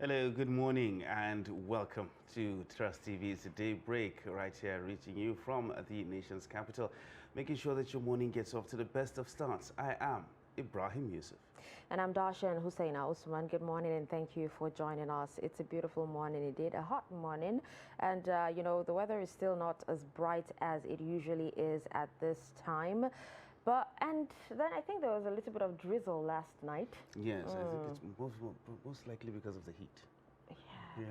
Hello, good morning, and welcome to Trust TV's Daybreak, right here, reaching you from the nation's capital, making sure that your morning gets off to the best of starts. I am Ibrahim Yusuf. And I'm Darshan Hussein Usman. Good morning and thank you for joining us. It's a beautiful morning indeed, a hot morning. And, the weather is still not as bright as it usually is at this time. And then I think there was a little bit of drizzle last night. Yes, I think it's most likely because of the heat. Yeah,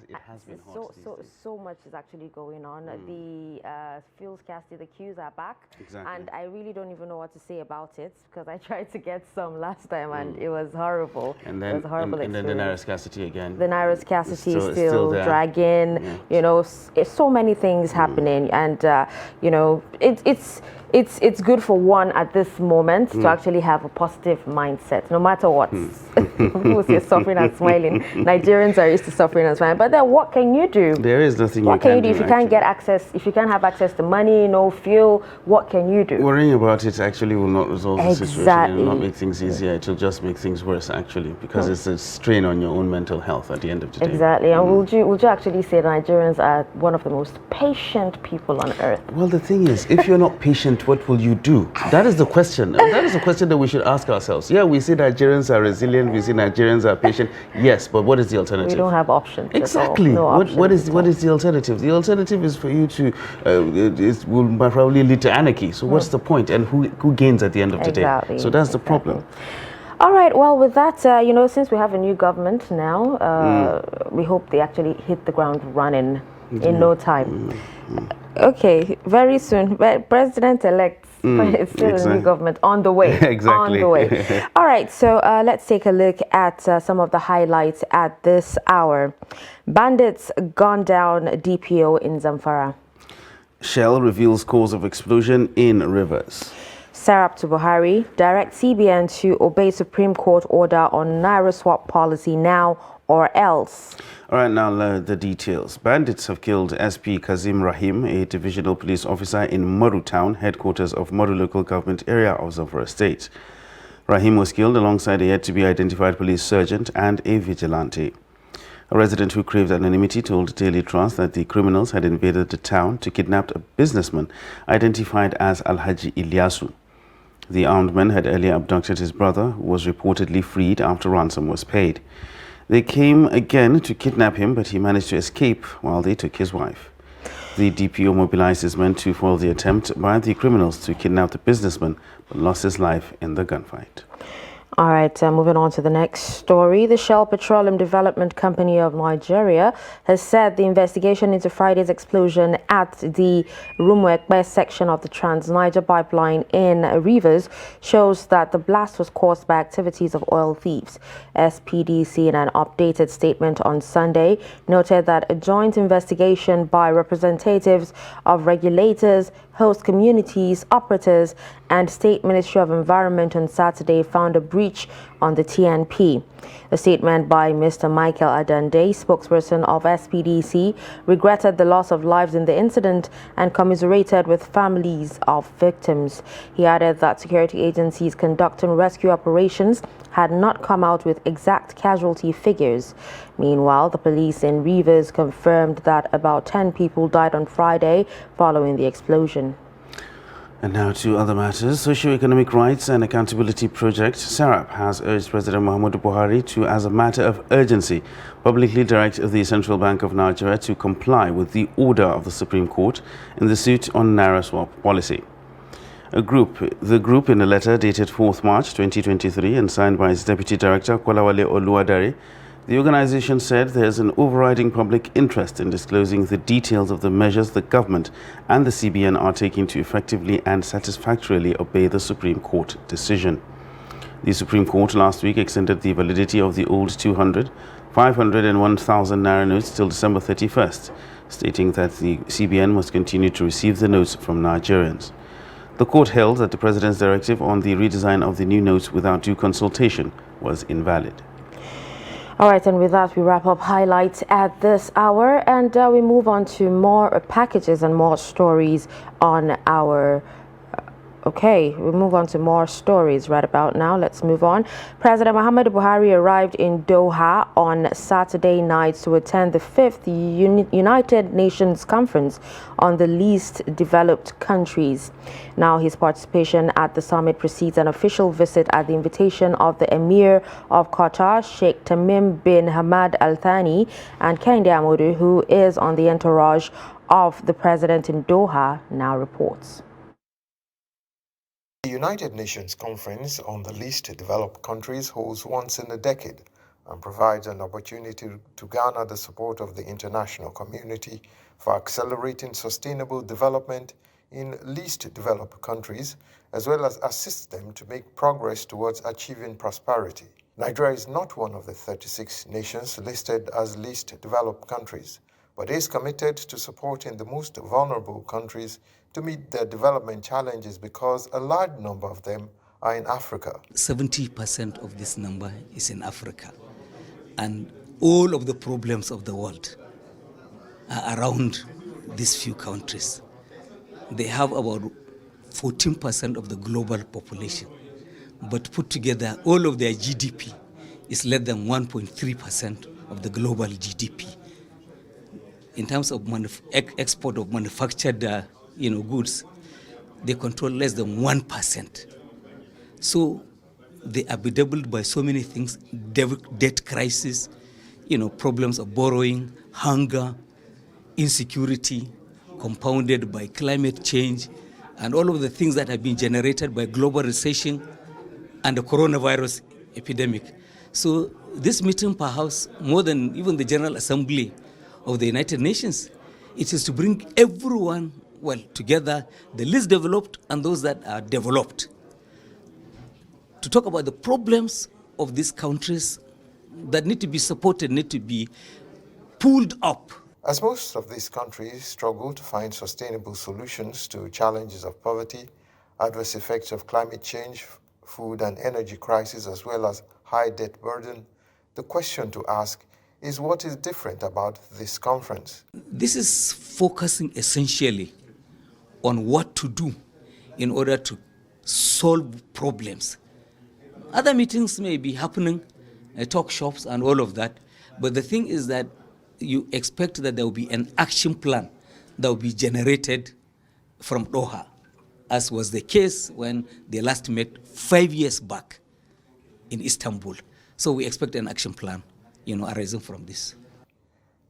it has been hot. So much is actually going on. The fuel scarcity, the queues are back. Exactly. And I really don't even know what to say about it because I tried to get some last time and it was horrible. And then, it was a horrible and then the naira scarcity again. The naira scarcity is still there. dragging. Yeah. It's so many things happening, and it's good for one at this moment to actually have a positive mindset, no matter what. People say suffering and smiling. Nigerians are used to suffering and smiling, but then what can you do? There is nothing what you can do if you can't get access, if you can't have access to money, no fuel? What can you do? Worrying about it actually will not resolve the situation. Exactly. It will not make things easier. It will just make things worse actually, because it's a strain on your own mental health at the end of the day. Exactly. And would you actually say Nigerians are one of the most patient people on earth? Well, the thing is, if you're not patient, what will you do? That is the question. That is the question that we should ask ourselves. Yeah, we say Nigerians are resilient. We say Nigerians are patient. Yes, but what is the alternative? We don't have options. Exactly. What is the alternative? The alternative is for you to will probably lead to anarchy. So what's the point? And who gains at the end of the day? So that's the problem. All right. Well, with that, since we have a new government now, we hope they actually hit the ground running in no time. Okay, very soon. President-elect. It's still a new government on the way. Exactly. On the way. All right, so let's take a look at some of the highlights at this hour. Bandits gun down DPO in Zamfara. Shell reveals cause of explosion in Rivers. Sarab to Buhari, direct CBN to obey Supreme Court order on Naira swap policy now or else. All right, now the details. Bandits have killed SP Kazim Rahim, a divisional police officer in Maru town, headquarters of Maru local government area of Zamfara state. Rahim was killed alongside a yet-to-be-identified police sergeant and a vigilante. A resident who craved anonymity told Daily Trust that the criminals had invaded the town to kidnap a businessman identified as Alhaji Ilyasu. The armed men had earlier abducted his brother, who was reportedly freed after ransom was paid. They came again to kidnap him, but he managed to escape while they took his wife. The DPO mobilized his men to foil the attempt by the criminals to kidnap the businessman, but lost his life in the gunfight. All right, moving on to the next story. The Shell Petroleum Development Company of Nigeria has said the investigation into Friday's explosion at the Rumuekbe section of the Trans-Niger pipeline in Rivers shows that the blast was caused by activities of oil thieves. SPDC, in an updated statement on Sunday, noted that a joint investigation by representatives of regulators, host communities, operators, and State Ministry of Environment on Saturday found a breach on the TNP. A statement by Mr. Michael Adande, spokesperson of SPDC, regretted the loss of lives in the incident and commiserated with families of victims. He added that security agencies conducting rescue operations had not come out with exact casualty figures. Meanwhile, the police in Rivers confirmed that about 10 people died on Friday following the explosion. And now to other matters. Socio-Economic Rights and Accountability Project, SARAP, has urged President Muhammadu Buhari to, as a matter of urgency, publicly direct the Central Bank of Nigeria to comply with the order of the Supreme Court in the suit on Naira swap policy. The group, in a letter dated 4th March 2023 and signed by its Deputy Director, Kolawale Oluwadare, the organization said there is an overriding public interest in disclosing the details of the measures the government and the CBN are taking to effectively and satisfactorily obey the Supreme Court decision. The Supreme Court last week extended the validity of the old 200, 500 and 1,000 Naira notes till December 31st, stating that the CBN must continue to receive the notes from Nigerians. The court held that the President's directive on the redesign of the new notes without due consultation was invalid. All right, and with that, we wrap up highlights at this hour, and we move on to more packages and more stories on our Okay, we move on to more stories right about now. Let's move on. President Muhammadu Buhari arrived in Doha on Saturday night to attend the 5th United Nations Conference on the Least Developed Countries. Now, his participation at the summit precedes an official visit at the invitation of the Emir of Qatar, Sheikh Tamim bin Hamad Al Thani, and Kehinde Amodu, who is on the entourage of the president in Doha, now reports. The United Nations Conference on the Least Developed Countries holds once in a decade and provides an opportunity to garner the support of the international community for accelerating sustainable development in least developed countries, as well as assist them to make progress towards achieving prosperity. Nigeria is not one of the 36 nations listed as least developed countries, but is committed to supporting the most vulnerable countries to meet their development challenges because a large number of them are in Africa. 70% of this number is in Africa, and all of the problems of the world are around these few countries. They have about 14% of the global population, but put together all of their GDP is less than 1.3% of the global GDP. In terms of export of manufactured goods, they control less than 1%. So they are bedevilled by so many things: debt crisis, problems of borrowing, hunger, insecurity, compounded by climate change, and all of the things that have been generated by global recession and the coronavirus epidemic. So this meeting, perhaps more than even the General Assembly of the United Nations, it is to bring everyone together, the least developed and those that are developed, to talk about the problems of these countries that need to be supported, need to be pulled up. As most of these countries struggle to find sustainable solutions to challenges of poverty, adverse effects of climate change, food and energy crisis, as well as high debt burden, the question to ask is what is different about this conference? This is focusing essentially on what to do in order to solve problems. Other meetings may be happening, talk shops and all of that, but the thing is that you expect that there will be an action plan that will be generated from Doha, as was the case when they last met 5 years back in Istanbul. So we expect an action plan, arising from this.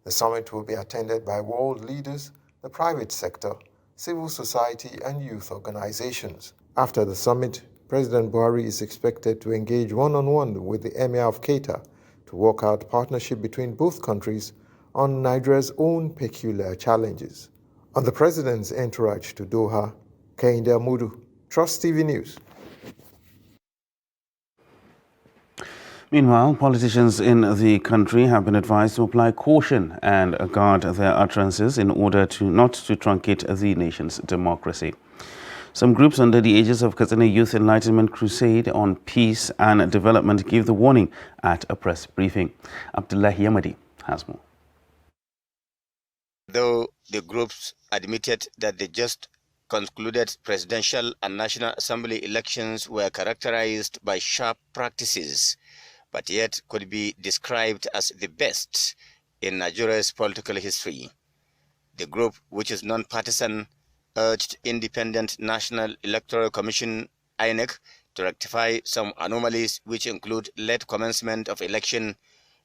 The summit will be attended by world leaders, the private sector, civil society, and youth organizations. After the summit, President Buhari is expected to engage one-on-one with the Emir of Qatar to work out partnership between both countries on Nigeria's own peculiar challenges. On the president's entourage to Doha, Kehinde Amodu, Trust TV News. Meanwhile, politicians in the country have been advised to apply caution and guard their utterances in order not to truncate the nation's democracy. Some groups under the aegis of Katsina Youth Enlightenment Crusade on Peace and Development gave the warning at a press briefing. Abdullahi Yamadi has more. Though the groups admitted that the just concluded presidential and National Assembly elections were characterized by sharp practices, but yet could be described as the best in Nigeria's political history. The group, which is non-partisan, urged Independent National Electoral Commission (INEC) to rectify some anomalies which include late commencement of election,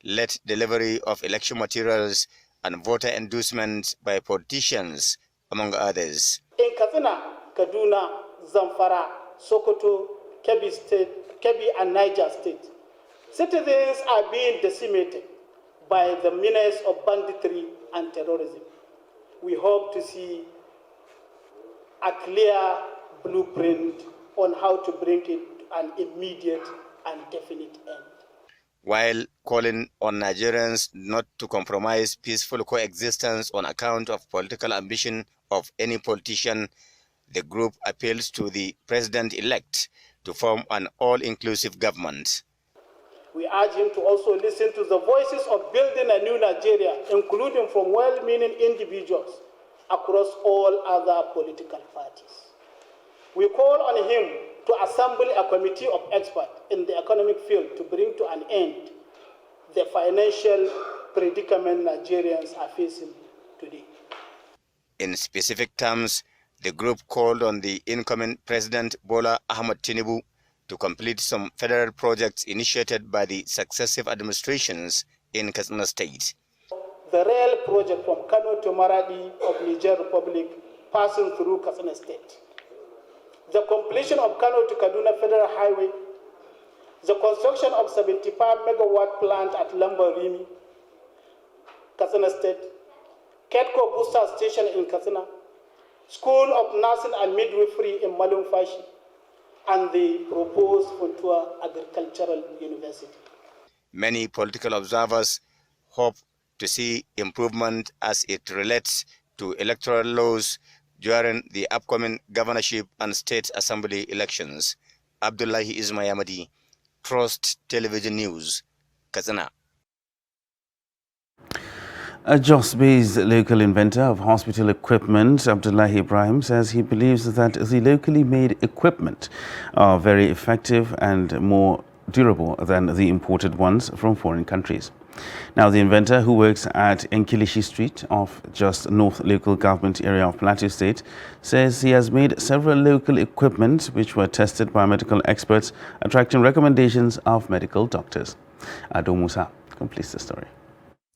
late delivery of election materials, and voter endorsements by politicians, among others. In Katsina, Kaduna, Zamfara, Sokoto, Kebbi State, Kebbi and Niger State, citizens are being decimated by the menace of banditry and terrorism. We hope to see a clear blueprint on how to bring it an immediate and definite end. While calling on Nigerians not to compromise peaceful coexistence on account of political ambition of any politician, the group appeals to the president-elect to form an all-inclusive government. We urge him to also listen to the voices of building a new Nigeria, including from well-meaning individuals across all other political parties. We call on him to assemble a committee of experts in the economic field to bring to an end the financial predicament Nigerians are facing today. In specific terms, the group called on the incoming President Bola Ahmed Tinubu to complete some federal projects initiated by the successive administrations in Katsina State. The rail project from Kano to Maradi of Niger Republic passing through Katsina State. The completion of Kano to Kaduna Federal Highway. The construction of 75 megawatt plant at Lambarimi, Katsina State. Ketco Booster Station in Katsina. School of Nursing and Midwifery in Malumfashi. And the proposed Funtua Agricultural University. Many political observers hope to see improvement as it relates to electoral laws during the upcoming governorship and state assembly elections. Abdullahi Ismayamadi, Trust Television News, Katsina. A Jos-based local inventor of hospital equipment, Abdullahi Ibrahim, says he believes that the locally made equipment are very effective and more durable than the imported ones from foreign countries. Now, the inventor, who works at Enkilishi Street off Just North Local Government Area of Plateau State, says he has made several local equipment which were tested by medical experts, attracting recommendations of medical doctors. Ado Musa completes the story.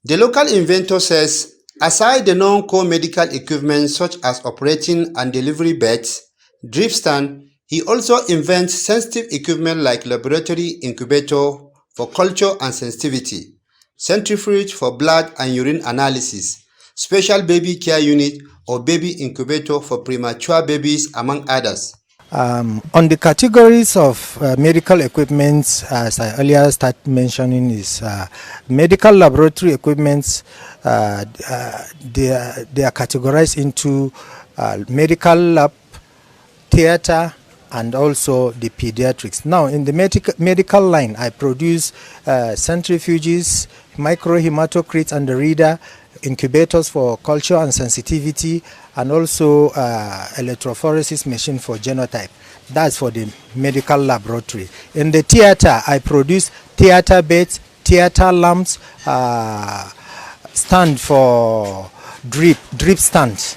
The local inventor says, aside the non-core medical equipment such as operating and delivery beds, drip stand, he also invents sensitive equipment like laboratory incubator for culture and sensitivity, centrifuge for blood and urine analysis, special baby care unit or baby incubator for premature babies, among others. On the categories of medical equipment, as I earlier started mentioning, is medical laboratory equipments. They are categorized into medical lab, theater, and also the pediatrics. Now, in the medical line, I produce centrifuges, microhematocrites and the reader, incubators for culture and sensitivity, and also electrophoresis machine for genotype. That's for the medical laboratory. In the theater, I produce theater beds, theater lamps, stand for drip stands.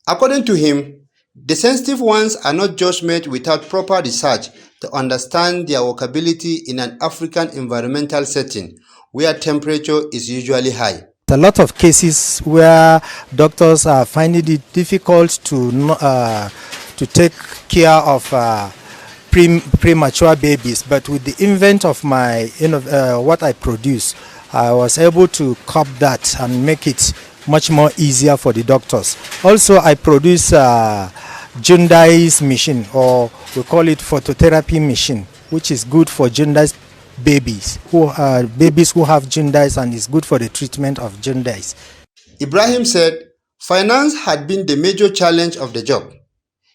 According to him, the sensitive ones are not just made without proper research to understand their workability in an African environmental setting where temperature is usually high. A lot of cases where doctors are finding it difficult to take care of premature babies, but with the invent of my what I produce, I was able to curb that and make it much more easier for the doctors. Also, I produce jaundice machine, or we call it phototherapy machine, which is good for jaundice babies who have jaundice, and is good for the treatment of jaundice. Ibrahim said finance had been the major challenge of the job.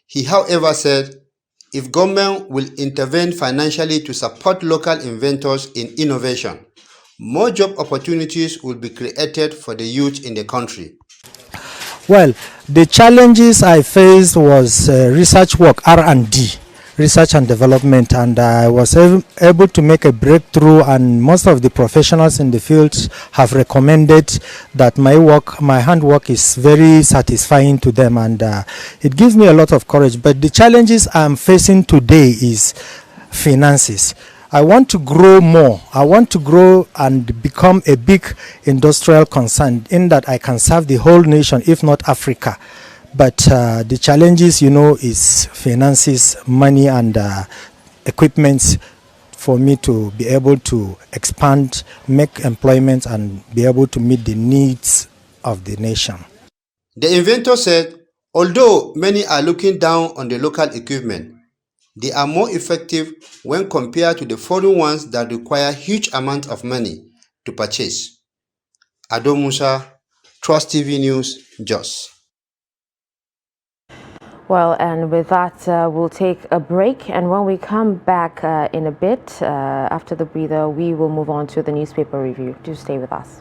He, however, said if government will intervene financially to support local inventors in innovation, more job opportunities will be created for the youth in the country. Well, the challenges I faced was research work, R&D, research and development, and I was able to make a breakthrough, and most of the professionals in the field have recommended that my handwork is very satisfying to them, and it gives me a lot of courage. But the challenges I'm facing today is finances. I want to grow more. I want to grow and become a big industrial concern in that I can serve the whole nation, if not Africa. But the challenges, is finances, money, and equipment for me to be able to expand, make employment, and be able to meet the needs of the nation. The inventor said, although many are looking down on the local equipment, they are more effective when compared to the foreign ones that require huge amounts of money to purchase. Ado Musa, Trust TV News, Jos. Well, and with that, we'll take a break. And when we come back in a bit, after the breather, we will move on to the newspaper review. Do stay with us.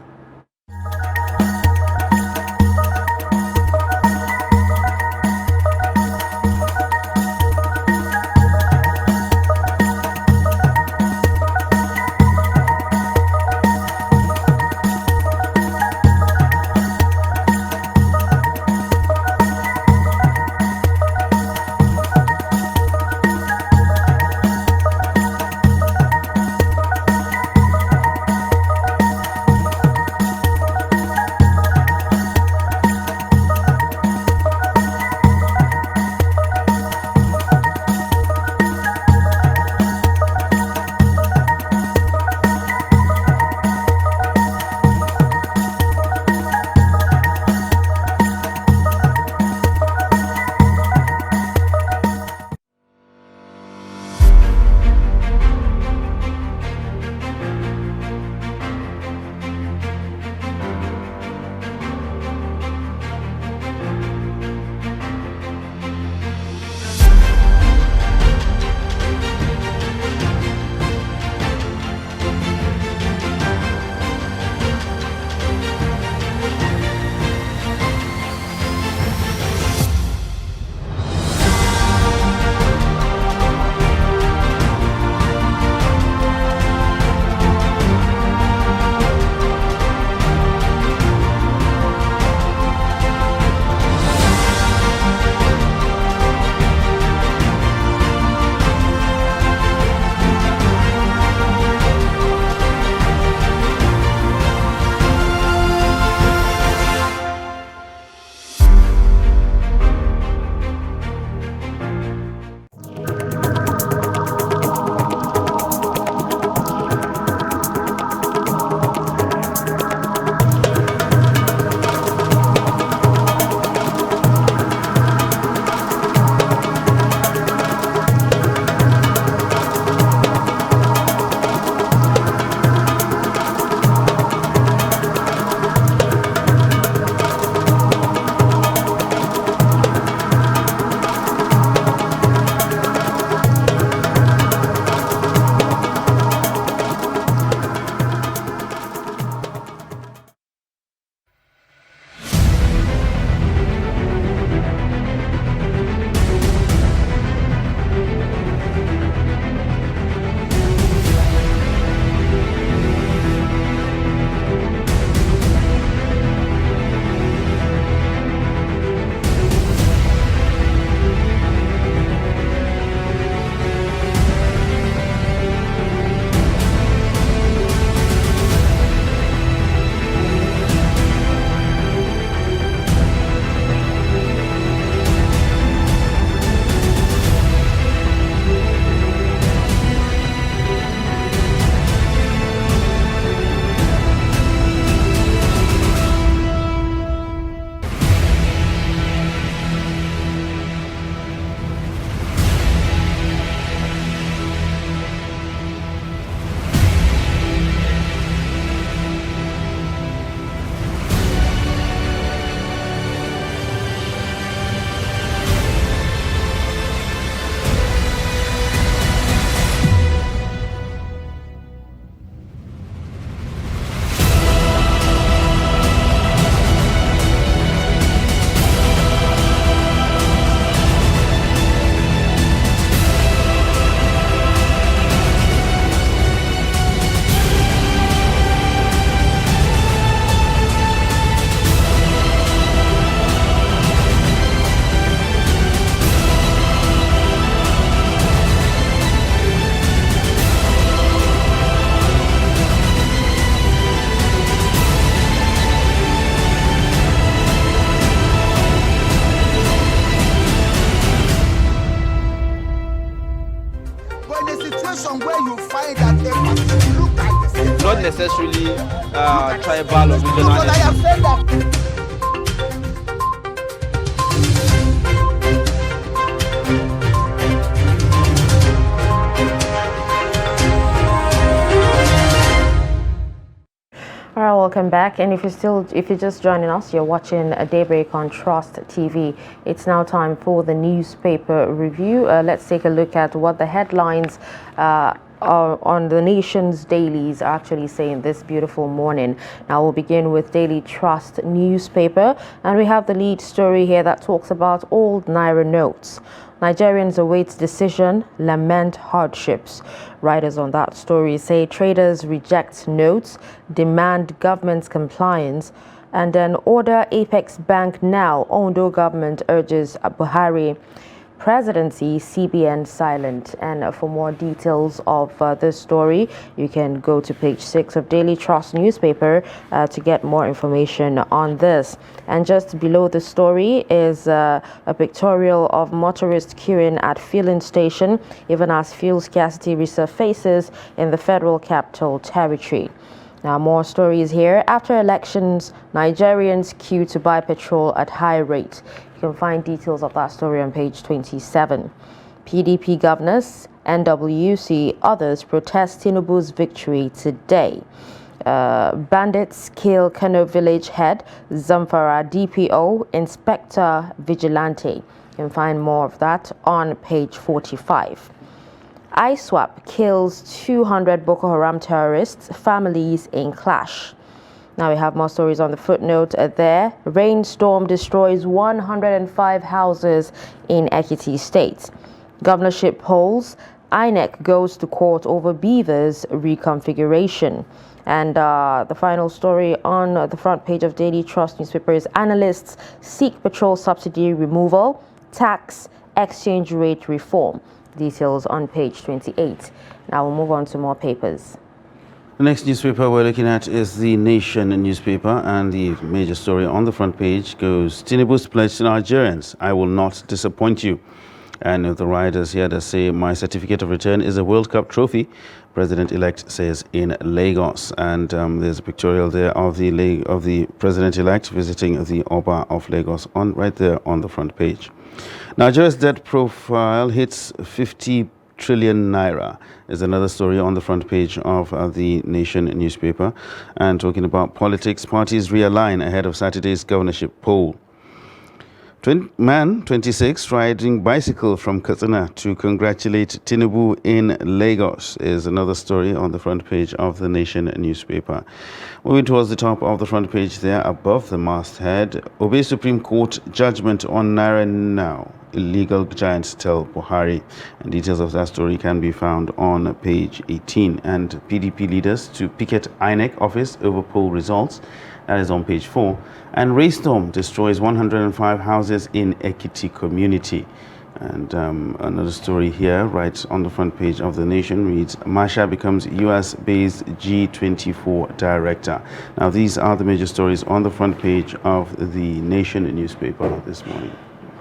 depends on where you find that a look at this. Not necessarily tribal or regional. But I have said that. All right, welcome back. And if you're just joining us, you're watching Daybreak on Trust TV. It's now time for the newspaper review. Let's take a look at what the headlines on the nation's dailies are actually saying this beautiful morning. Now we'll begin with Daily Trust newspaper, and we have the lead story here that talks about old Naira notes. Nigerians await decision, lament hardships. Writers on that story say traders reject notes, demand government's compliance, and then order Apex Bank now. Ondo government urges Buhari presidency, CBN silent. And for more details of this story, you can go to page 6 of Daily Trust newspaper to get more information on this. And just below the story is a pictorial of motorists queuing at filling station, even as fuel scarcity resurfaces in the Federal Capital Territory. Now, more stories here. After elections, Nigerians queue to buy petrol at high rate. You can find details of that story on page 27. PDP governors, NWC, others protest Tinubu's victory today. Bandits kill Kano village head, Zamfara DPO, Inspector Vigilante. You can find more of that on page 45. ISWAP kills 200 Boko Haram terrorists, families in clash. Now we have more stories on the footnote there. Rainstorm destroys 105 houses in Ekiti State. Governorship polls, INEC goes to court over Beavers reconfiguration. And the final story on the front page of Daily Trust newspaper is analysts seek petrol subsidy removal, tax, exchange rate reform. Details on page 28. Now we'll move on to more papers. The next newspaper we're looking at is the Nation newspaper, and the major story on the front page goes, Tinubu's pledge to Nigerians, I will not disappoint you. And the riders here that say, my certificate of return is a World Cup trophy, President-elect says in Lagos. And there's a pictorial there of the President-elect visiting the Oba of Lagos right there on the front page. Nigeria's debt profile hits 50 trillion naira is another story on the front page of the Nation newspaper. And talking about politics, parties realign ahead of Saturday's governorship poll. Man 26 riding bicycle from Katsina to congratulate Tinubu in Lagos is another story on the front page of the Nation newspaper. Moving towards the top of the front page there, above the masthead, obey Supreme Court judgment on Naira now. Illegal giants tell Buhari. And details of that story can be found on page 18. And PDP leaders to picket INEC office over poll results. That is on page 4. And rainstorm destroys 105 houses in Ekiti community. And another story here, right on the front page of the Nation, reads, Masha becomes US-based G24 director. Now, these are the major stories on the front page of the Nation newspaper this morning.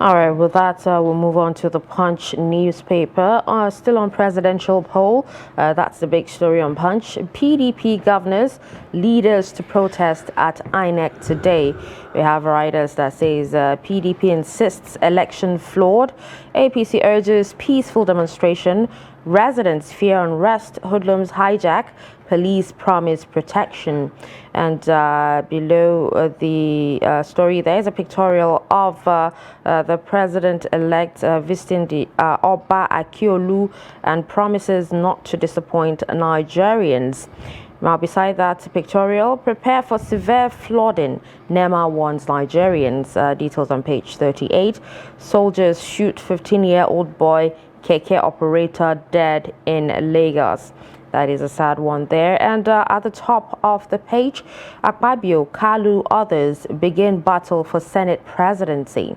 All right, with that, we'll move on to the Punch newspaper. Still on presidential poll, that's the big story on Punch. PDP governors, leaders to protest at INEC today. We have writers that says PDP insists election flawed. APC urges peaceful demonstration. Residents fear unrest. Hoodlums hijack. Police promise protection. And below the story, there is a pictorial of the president-elect visiting the Oba Akiolu and promises not to disappoint Nigerians. Now, beside that pictorial, prepare for severe flooding. NEMA warns Nigerians. Details on page 38. Soldiers shoot 15-year-old boy, keke operator dead in Lagos. That is a sad one there. And at the top of the page, Akpabio, Kalu, others begin battle for Senate presidency.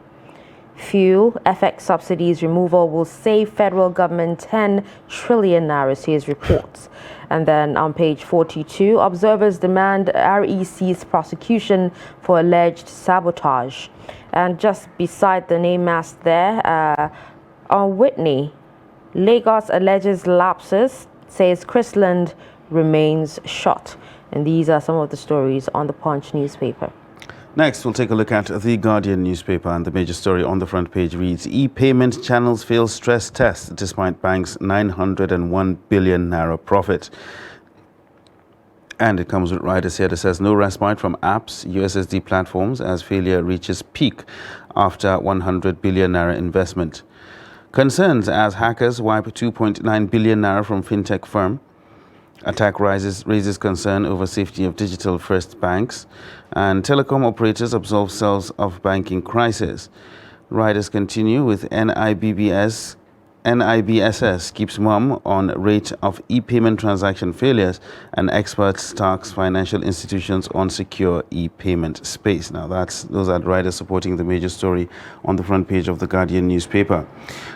Fuel, FX subsidies removal will save federal government 10 trillion naira, says reports. And then on page 42, observers demand REC's prosecution for alleged sabotage. And just beside the name mast there, on Whitney, Lagos alleges lapses, says Chrisland remains shut. And these are some of the stories on the Punch newspaper. Next, we'll take a look at The Guardian newspaper, and the major story on the front page reads, E-payment channels fail stress test despite bank's 901 billion naira profit. And it comes with riders here that says no respite from apps, USSD platforms as failure reaches peak after 100 billion naira investment. Concerns as hackers wipe 2.9 billion naira from fintech firm. Attack raises concern over safety of digital-first banks, and telecom operators absolve cells of banking crisis. Riders continue with NIBSS keeps mum on rate of e-payment transaction failures, and experts task financial institutions on secure e-payment space. Now those are riders supporting the major story on the front page of the Guardian newspaper.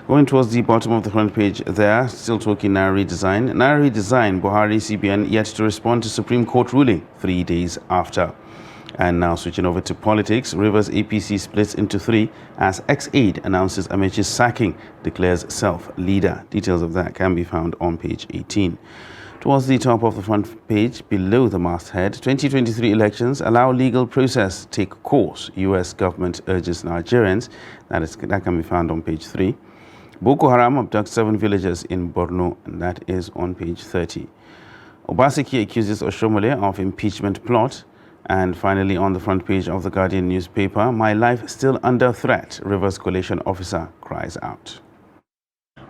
Going towards the bottom of the front page there, still talking Naira redesign. Naira redesign, Buhari CBN yet to respond to Supreme Court ruling 3 days after. And now switching over to politics, Rivers APC splits into 3 as ex-aide announces Amechi's sacking, declares self-leader. Details of that can be found on page 18. Towards the top of the front page, below the masthead, 2023 elections allow legal process take course. U.S. government urges Nigerians. That can be found on page 3. Boko Haram abducts 7 villagers in Borno, and that is on page 30. Obaseki accuses Oshomole of impeachment plot. And finally, on the front page of the Guardian newspaper, my life still under threat, Rivers Coalition officer cries out.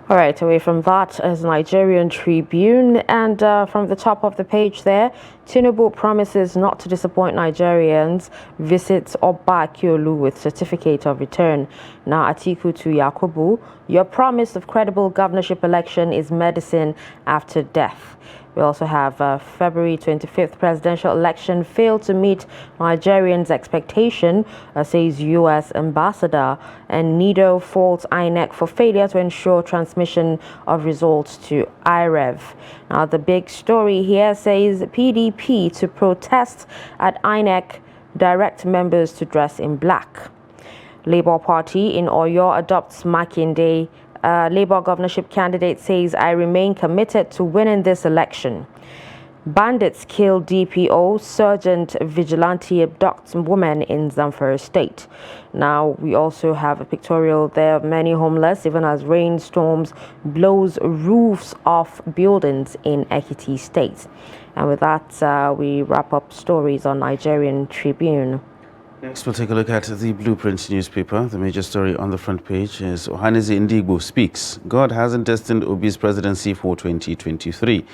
All right, away from that is Nigerian Tribune, and from the top of the page there, Tinubu promises not to disappoint Nigerians, visits Oba Akiolu with certificate of return. Now, Atiku to Yakubu, your promise of credible governorship election is medicine after death. We also have February 25th presidential election failed to meet Nigerians' expectation, says U.S. ambassador. And NIDO faults INEC for failure to ensure transmission of results to IREV. Now, the big story here says PDP to protest at INEC, direct members to dress in black. Labour Party in Oyo adopts Makinde. Labour governorship candidate says, I remain committed to winning this election. Bandits kill DPO, sergeant vigilante abducts woman in Zamfara state. Now, we also have a pictorial there of many homeless, even as rainstorms blows roofs off buildings in Ekiti state. And with that, we wrap up stories on Nigerian Tribune. Next, we'll take a look at the Blueprint newspaper. The major story on the front page is Ohaneze Ndigbo speaks. God hasn't destined Obi's presidency for 2023.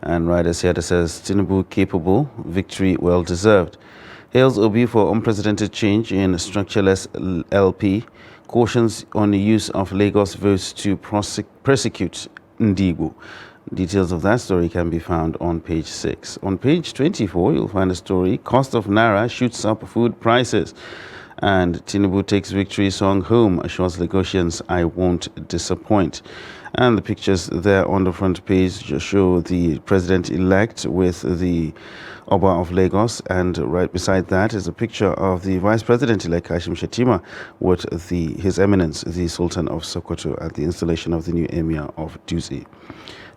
And riders here that says Tinubu capable, victory well deserved. Hails Obi for unprecedented change in structureless LP. Cautions on the use of Lagos votes to persecute Ndigbo. Details of that story can be found on page 6. On page 24, you'll find a story, Cost of Naira shoots up food prices. And Tinubu takes victory song home, assures Lagosians, I won't disappoint. And the pictures there on the front page just show the president-elect with the Oba of Lagos, and right beside that is a picture of the Vice President-elect Kashim Shettima with His Eminence, the Sultan of Sokoto, at the installation of the new Emir of Dutse.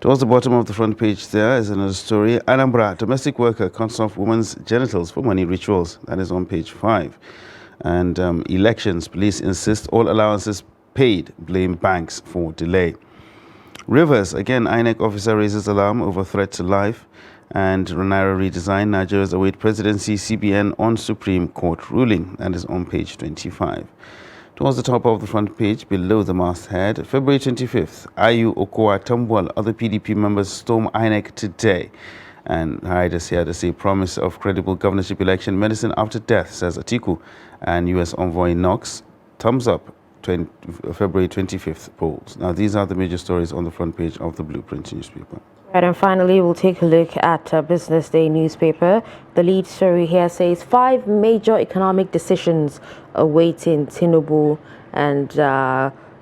Towards the bottom of the front page there is another story. Anambra, domestic worker cuts off woman's genitals for money rituals. That is on page 5. And elections, police insist all allowances paid, blame banks for delay. Rivers, again, INEC officer raises alarm over threat to life. And Naira redesign, Nigeria's await presidency, CBN on Supreme Court ruling. That is on page 25. Towards the top of the front page, below the masthead, February 25th, Ayu Okowa Tambuwal, other PDP members storm INEC today. And riders here to say promise of credible governorship election, medicine after death, says Atiku. And U.S. envoy Knox, thumbs up, February 25th polls. Now, these are the major stories on the front page of the Blueprint newspaper. Right, and finally, we'll take a look at Business Day newspaper. The lead story here says 5 major economic decisions awaiting Tinubu, and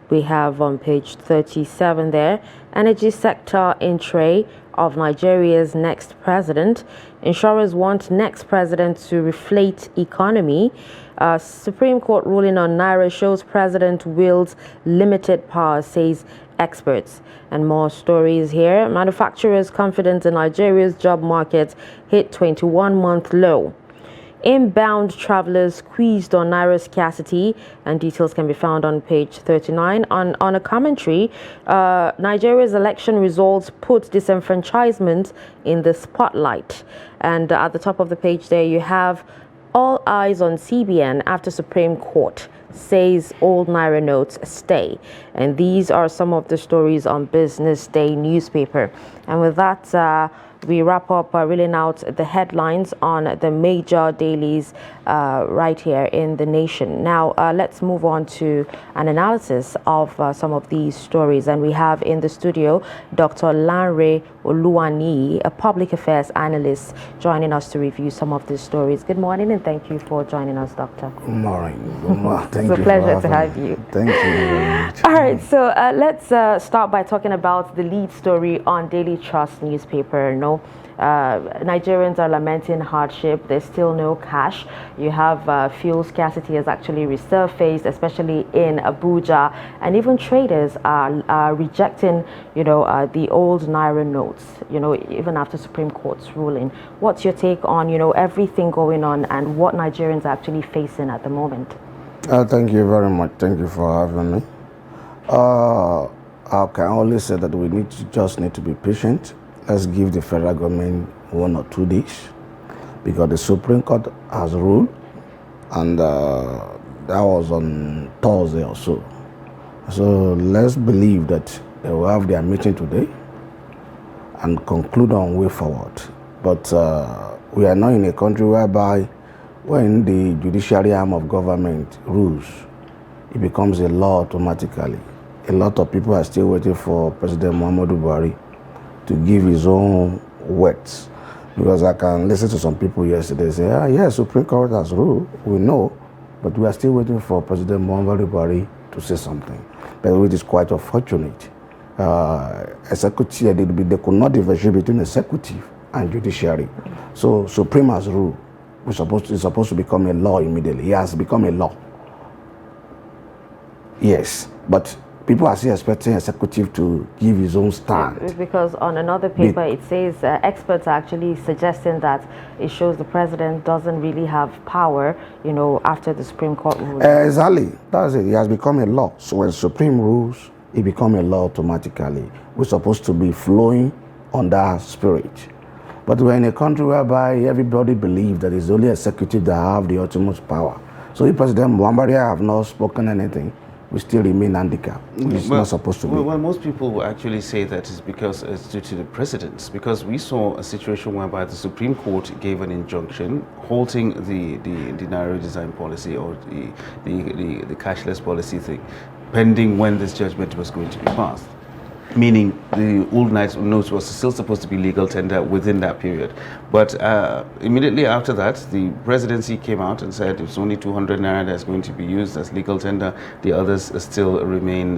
we have on page 37 there, energy sector in tray of Nigeria's next president. Insurers want next president to reflate economy. Supreme Court ruling on Naira shows president wields limited power, says experts. And more stories here. Manufacturers' confidence in Nigeria's job market hit 21-month low. Inbound travelers squeezed on naira scarcity, and details can be found on page 39. On a commentary, Nigeria's election results put disenfranchisement in the spotlight. And at the top of the page there, you have all eyes on CBN after Supreme Court says old naira notes stay. And these are some of the stories on Business Day newspaper. And with that, we wrap up reeling out the headlines on the major dailies right here in the nation. Now, let's move on to an analysis of some of these stories. And we have in the studio Dr. Lanre Oluwani, a public affairs analyst, joining us to review some of these stories. Good morning, and thank you for joining us, Doctor. Good morning. Good morning. Thank it's a pleasure to have you. Thank you very much. All right, so let's start by talking about the lead story on Daily Trust newspaper. Nigerians are lamenting hardship. There's still no cash. You have fuel scarcity has actually resurfaced, especially in Abuja, and even traders are rejecting, the old naira notes. Even after Supreme Court's ruling. What's your take on, everything going on and what Nigerians are actually facing at the moment? Thank you very much. Thank you for having me. I can only say that we just need to be patient. Let's give the federal government 1 or 2 days because the Supreme Court has ruled, and that was on Thursday or so. So let's believe that they will have their meeting today and conclude on way forward. But we are not in a country whereby when the judiciary arm of government rules, it becomes a law automatically. A lot of people are still waiting for President Muhammadu Buhari to give his own words. Because I can listen to some people yesterday say, yes, Supreme Court has ruled, we know, but we are still waiting for President Muhammadu Buhari to say something. But which is quite unfortunate. Executive, they could not differentiate between executive and judiciary. So Supreme has ruled. It's supposed to become a law immediately. It has become a law. Yes, but people are still expecting executive to give his own stand. Because on another paper, it says experts are actually suggesting that it shows the president doesn't really have power, after the Supreme Court ruling. Exactly. That's it. It has become a law. So when Supreme rules, it becomes a law automatically. We're supposed to be flowing on that spirit. But we're in a country whereby everybody believes that it's only executive that have the ultimate power. So if President Muhammadu have not spoken anything, we still remain handicapped. It's not supposed to be. Well, most people will actually say that it's because it's due to the precedents. Because we saw a situation whereby the Supreme Court gave an injunction halting the naira design policy or the cashless policy thing, pending when this judgment was going to be passed. Meaning the old notes was still supposed to be legal tender within that period. But immediately after that, the presidency came out and said it's only 200 naira that's going to be used as legal tender. The others still remain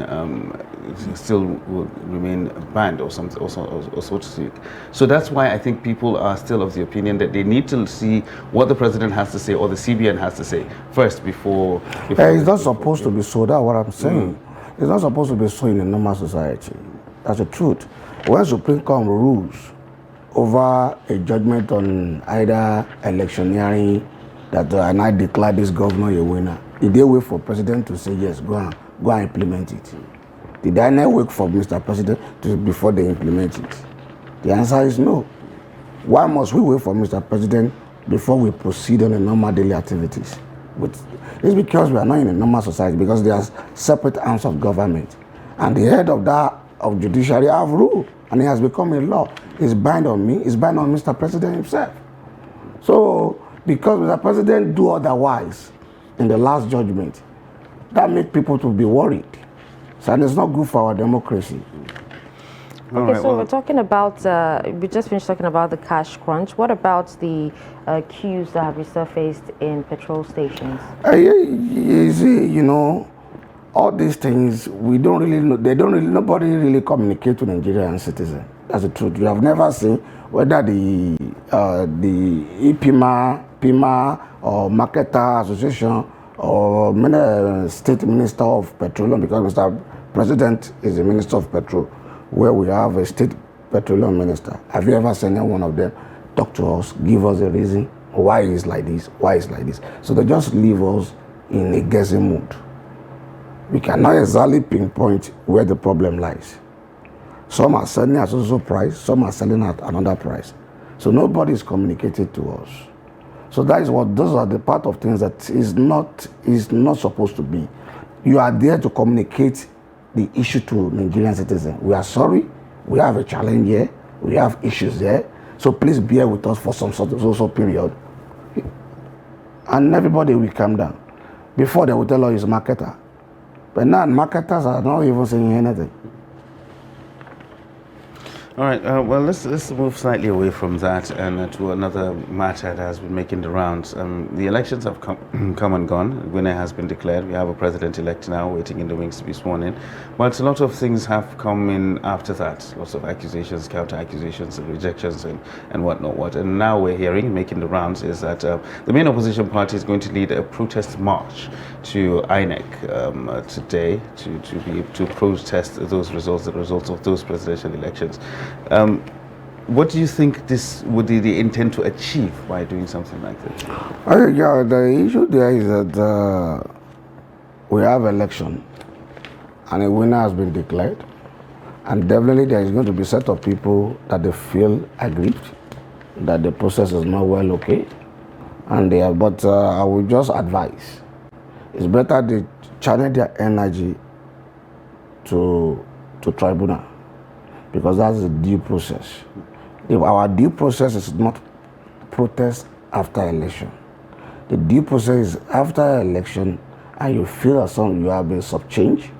banned or so to speak. So that's why I think people are still of the opinion that they need to see what the president has to say or the CBN has to say first before it's not supposed to be so. That's what I'm saying. It's not supposed to be so in a normal society. That's the truth. When Supreme Court rules over a judgment on either electioneering that and I declare this governor a winner, did they wait for president to say yes, go and implement it? Did I not wait for Mr. President before they implement it? The answer is no. Why must we wait for Mr. President before we proceed on the normal daily activities? It's because we are not in a normal society, because there are separate arms of government. And the head of judiciary have ruled, and it has become a law. It's bind on me, it's bind on Mr. President himself. So, because Mr. President do otherwise in the last judgment, that makes people to be worried. So, and it's not good for our democracy. Okay, so we're talking about, we just finished talking about the cash crunch. What about the queues that have resurfaced in petrol stations? You see, all these things, we don't really know, nobody really communicates to Nigerian citizens. That's the truth. We have never seen whether the PIMA or Marketer Association or State Minister of Petroleum, because Mr. President is the Minister of Petrol, where we have a state petroleum minister. Have you ever seen any one of them talk to us, give us a reason why it's like this, why it's like this? So they just leave us in a guessing mood. We cannot exactly pinpoint where the problem lies. Some are selling at so price, some are selling at another price. So nobody is communicating to us. So that is what, those are the part of things that is not supposed to be. You are there to communicate the issue to Nigerian citizens. We are sorry, we have a challenge here, we have issues there, so please bear with us for some sort of period. And everybody will calm down. Before they will tell us it's a marketer. But now marketers are not even saying anything. All right, well, let's move slightly away from that and to another matter that has been making the rounds. The elections have come and gone. Winner has been declared. We have a president-elect now waiting in the wings to be sworn in. But a lot of things have come in after that. Lots of accusations, counter-accusations, and rejections and whatnot. And now we're hearing, making the rounds, is that the main opposition party is going to lead a protest march to INEC today to protest those results, the results of those presidential elections. What do you think this would be the intent to achieve by doing something like this? Yeah, the issue there is that we have election and a winner has been declared, and definitely there is going to be a set of people that they feel aggrieved that the process is not well okay, and but I would just advise it's better they channel their energy to tribunal, because that's the due process. If our due process is not protest after election, the due process is after election and you feel that you have been subchanged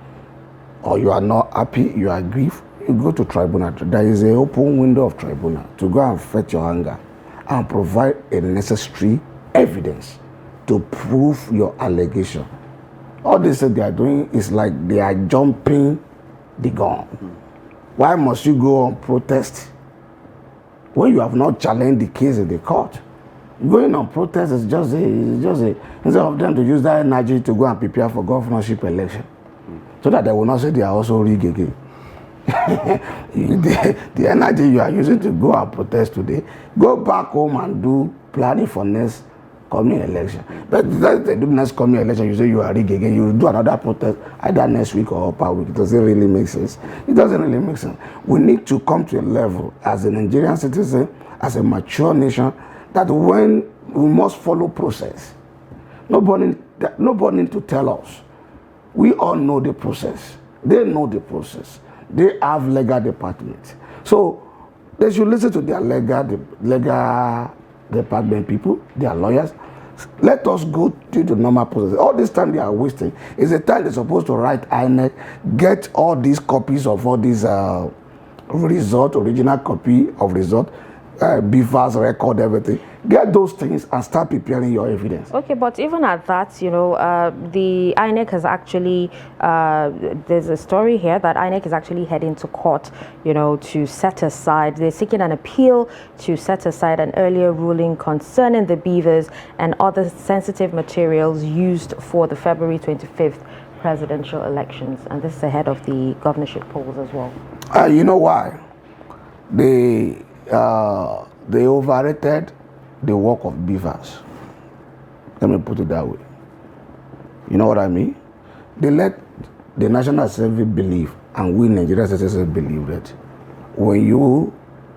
or you are not happy, you are grieved, you go to tribunal. There is an open window of tribunal to go and fetch your anger and provide a necessary evidence to prove your allegation. All they say they are doing is like they are jumping the gun. Why must you go on protest when you have not challenged the case in the court? Going on protest is just a instead of them to use that energy to go and prepare for governorship election, so that they will not say they are also rigged again. the energy you are using to go and protest today, go back home and do planning for next coming election. But if they do next coming election, you say you are rigged again, you do another protest either next week or upper week. Does it really make sense? It doesn't really make sense. We need to come to a level as a Nigerian citizen, as a mature nation, that when we must follow process. Nobody need to tell us. We all know the process. They know the process. They have legal department. So they should listen to their legal department people, their lawyers. Let us go through the normal process. All this time they are wasting is the time they're supposed to write INEC, get all these copies of all these result, original copy of result, BVAS record, everything. Get those things and start preparing your evidence. Okay, but even at that, you know, the INEC has actually, there's a story here that INEC is actually heading to court, you know, to set aside, they're seeking an appeal to set aside an earlier ruling concerning the beavers and other sensitive materials used for the February 25th presidential elections. And this is ahead of the governorship polls as well. You know why? They overrated the work of beavers. Let me put it that way. You know what I mean? They let the National Assembly believe, and we Nigerian citizens believe, that when you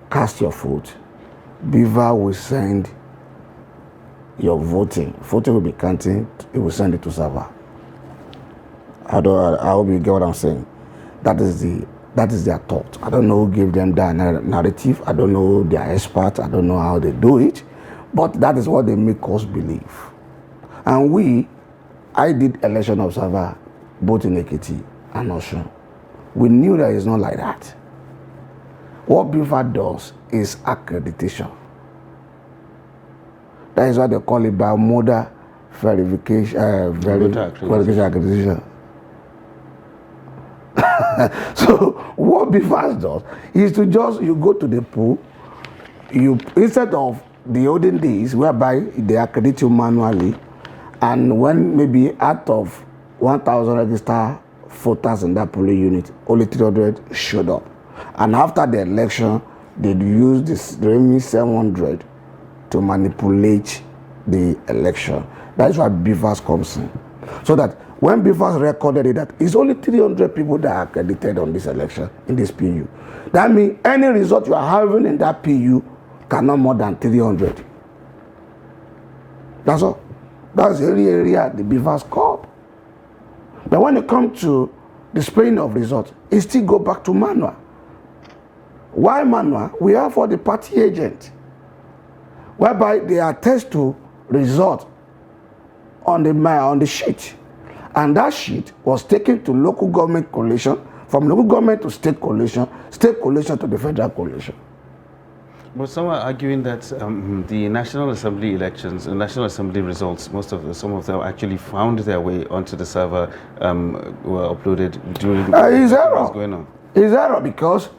cast your vote, beaver will send your voting will be counting, it will send it to server. I hope you get what I'm saying. That is their thought. I don't know who gave them that narrative. I don't know they are experts. I don't know how they do it. But that is what they make us believe. And I did election observer both in Ekiti and Osun. We knew that it's not like that. What BIFA does is accreditation. That is what they call it biomodal verification, accreditation. So what BIFAS does is to you go to the pool, instead of the olden days whereby they accredit you manually, and when maybe out of 1,000 registered voters in that polling unit, only 300 showed up. And after the election, they used this remaining 700 to manipulate the election. That's why Beavers comes in. So that when Beavers recorded it, that it's only 300 people that are accredited on this election in this PU. That means any result you are having in that PU cannot more than 300. That's all. That's the area the Beavers called. But when it comes to displaying of results, it still go back to manual. Why manual? We have for the party agent, whereby they attest to result on the sheet. And that sheet was taken to local government collation, from local government to state collation to the federal collation. But some are arguing that the National Assembly elections, National Assembly results, some of them actually found their way onto the server, were uploaded during it's what error. was going on. It's error because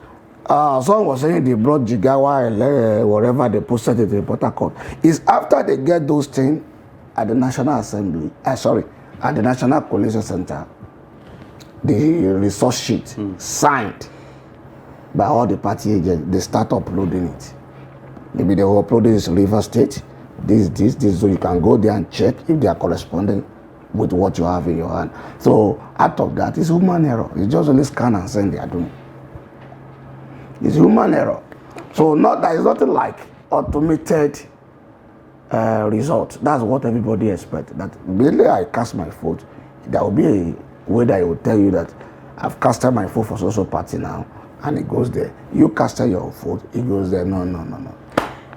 someone was saying they brought Jigawa, wherever they posted it in Port Harcourt. It's after they get those things at the National Assembly, at the National Collation Center, the resource sheet signed by all the party agents, they start uploading it. Maybe they will upload this River State, this, so you can go there and check if they are corresponding with what you have in your hand. So out of that, it's human error. It's just only scan and send they are doing. It's human error. So there is nothing like automated result. That's what everybody expects. That immediately I cast my vote, there will be a way that it will tell you that I've casted my vote for social party now, and it goes there. You casted your vote, it goes there. No.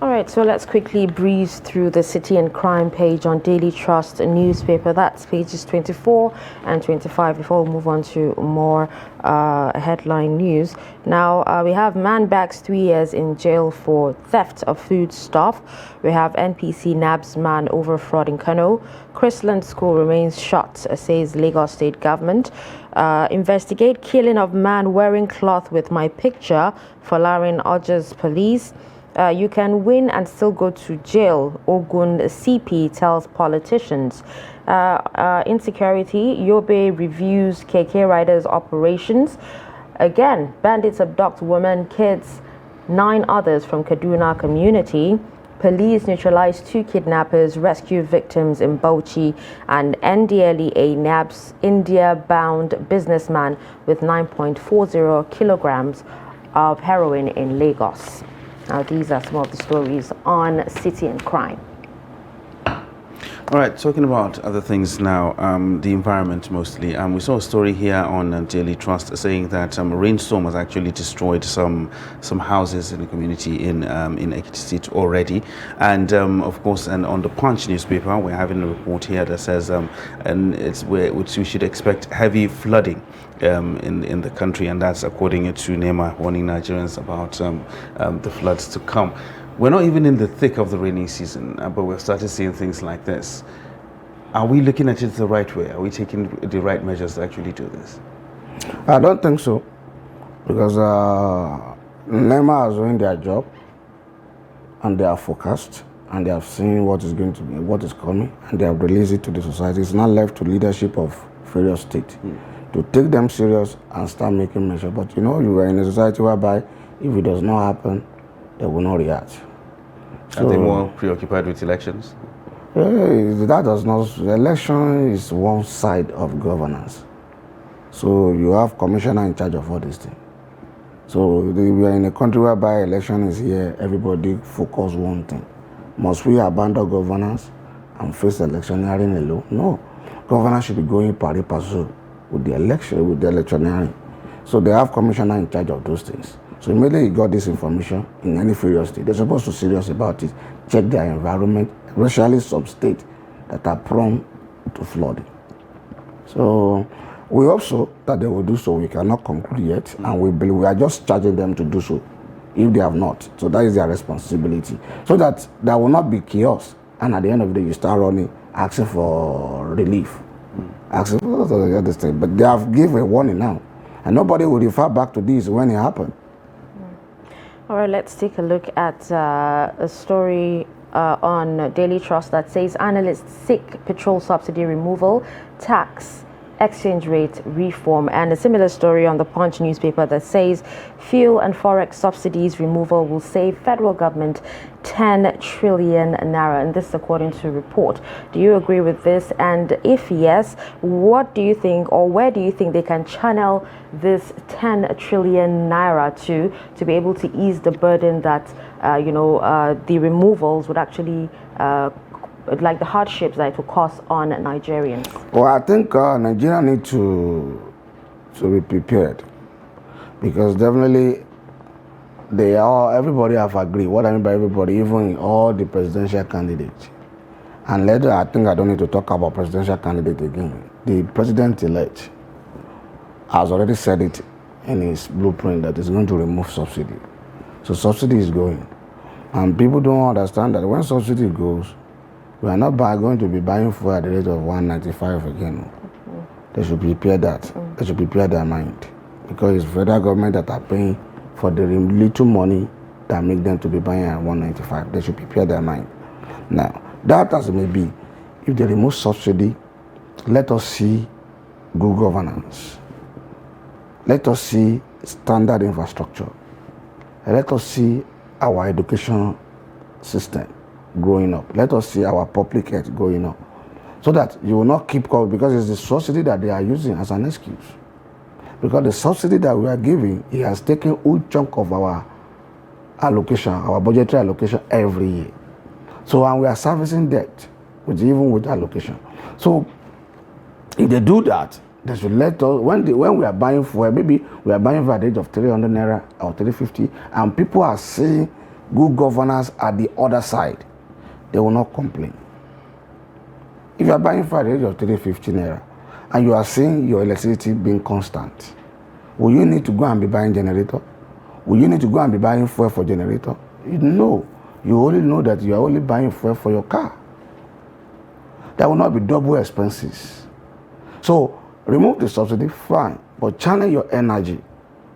All right, so let's quickly breeze through the City and Crime page on Daily Trust newspaper. That's pages 24 and 25 before we move on to more headline news. Now, we have man bags 3 years in jail for theft of food stuff. We have NPC nabs man over fraud in Kano. Chrisland School remains shut, says Lagos State government. Investigate killing of man wearing cloth with my picture, Folarin urges police. You can win and still go to jail, Ogun CP tells politicians. Insecurity, Yobe reviews KK riders' operations. Again, bandits abduct women, kids, 9 others from Kaduna community. Police neutralize 2 kidnappers, rescue victims in Bauchi, and NDLEA nabs India-bound businessman with 9.40 kilograms of heroin in Lagos. Now, these are some of the stories on City and Crime. All right, talking about other things now, the environment mostly. We saw a story here on Daily Trust saying that a rainstorm has actually destroyed some houses in the community in Ekiti State already. And of course, and on the Punch newspaper, we're having a report here that says we should expect heavy flooding in the country, and that's according to NEMA warning Nigerians about the floods to come. We're not even in the thick of the rainy season, but we've started seeing things like this. Are we looking at it the right way? Are we taking the right measures to actually do this? I don't think so, because NEMA is doing their job, and they are focused, and they have seen what is going to be, what is coming, and they have released it to the society. It's not left to leadership of various states to take them serious and start making measures. But you are in a society whereby if it does not happen, they will not react. Are they more preoccupied with elections? That does not. Election is one side of governance. So you have commissioner in charge of all these things. So we are in a country whereby election is here, everybody focus one thing. Must we abandon governance and face electioneering alone? No. Governance should be going pari passu with the election, with the electioneering. So they have commissioner in charge of those things. So immediately you got this information in any various state, they're supposed to be serious about it, check their environment, especially some states that are prone to flooding. So we hope so that they will do so. We cannot conclude yet, and we believe we are just charging them to do so if they have not. So that is their responsibility. So that there will not be chaos, and at the end of the day you start running, asking for relief, asking for the other thing. But they have given a warning now, and nobody will refer back to this when it happened. All right, let's take a look at a story on Daily Trust that says analysts seek petrol subsidy removal, tax exchange rate reform. And a similar story on the Punch newspaper that says fuel and forex subsidies removal will save federal government 10 trillion naira, and this according to report. Do you agree with this? And if yes, what do you think, or where do you think they can channel this 10 trillion naira to be able to ease the burden that the removals would actually like the hardships that it will cause on Nigerians? Well, I think Nigeria need to be prepared, because definitely everybody have agreed. What I mean by everybody, even all the presidential candidates. And later, I think I don't need to talk about presidential candidate again. The president-elect has already said it in his blueprint that he's going to remove subsidy. So subsidy is going. And people don't understand that when subsidy goes, we are not going to be buying fuel at the rate of 195 again. They should prepare that. They should prepare their mind, because it's federal government that are paying for the little money that make them to be buying at 195. They should prepare their mind. Now, that as it may be, if they remove subsidy, let us see good governance. Let us see standard infrastructure. Let us see our education system growing up. Let us see our public health going up. So that you will not keep calling, because it's the subsidy that they are using as an excuse. Because the subsidy that we are giving, it has taken a huge chunk of our allocation, our budgetary allocation every year. So, and we are servicing debt, even with allocation. So, if they do that, they should let us, when we are buying fuel, maybe we are buying for a rate of 300 naira or 350, and people are seeing good governance at the other side, they will not complain. If you are buying for a rate of 350 naira, and you are seeing your electricity being constant, will you need to go and be buying generator? Will you need to go and be buying fuel for generator? No. You only know that you are only buying fuel for your car. There will not be double expenses. So, remove the subsidy, fine, but channel your energy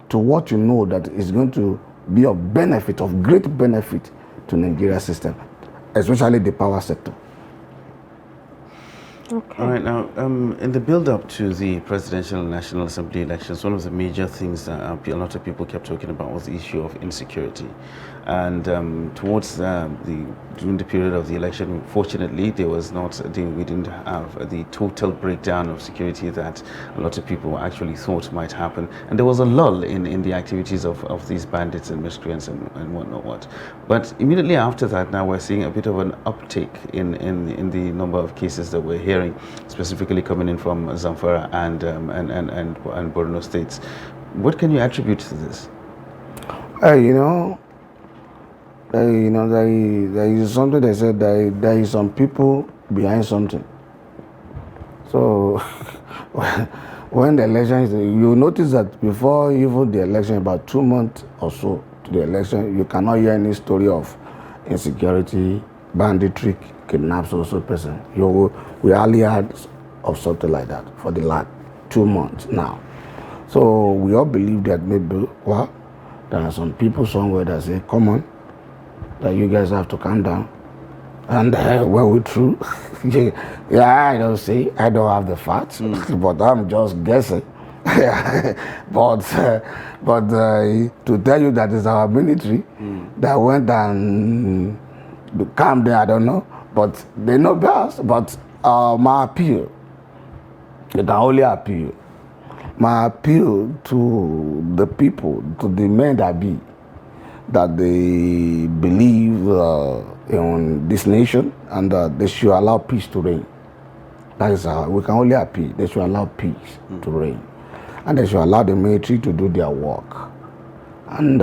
to what you know that is going to be of benefit, of great benefit to Nigeria system, especially the power sector. Okay. All right, now, in the build-up to the Presidential and National Assembly elections, one of the major things that a lot of people kept talking about was the issue of insecurity. And during the period of the election, fortunately, we didn't have the total breakdown of security that a lot of people actually thought might happen. And there was a lull in the activities of these bandits and miscreants and whatnot. But immediately after that, now we're seeing a bit of an uptick in the number of cases that we're hearing, specifically coming in from Zamfara and Borno states. What can you attribute to this? There is something they said, there is some people behind something. So when the election is, you notice that before even the election, about 2 months or so to the election, you cannot hear any story of insecurity, banditry, kidnaps or so person. We hardly heard of something like that for the last 2 months now. So we all believe that maybe, there are some people somewhere that say, come on, that you guys have to calm down. And we true. Yeah, I don't say, I don't have the facts, but I'm just guessing. but to tell you that it's our military that went and calm there, I don't know. But they know best. But my appeal, they can only appeal. My appeal to the people, to the men that be, that they believe in this nation and they should allow peace to reign. That is how we can only appeal. They should allow peace to reign. And they should allow the military to do their work. And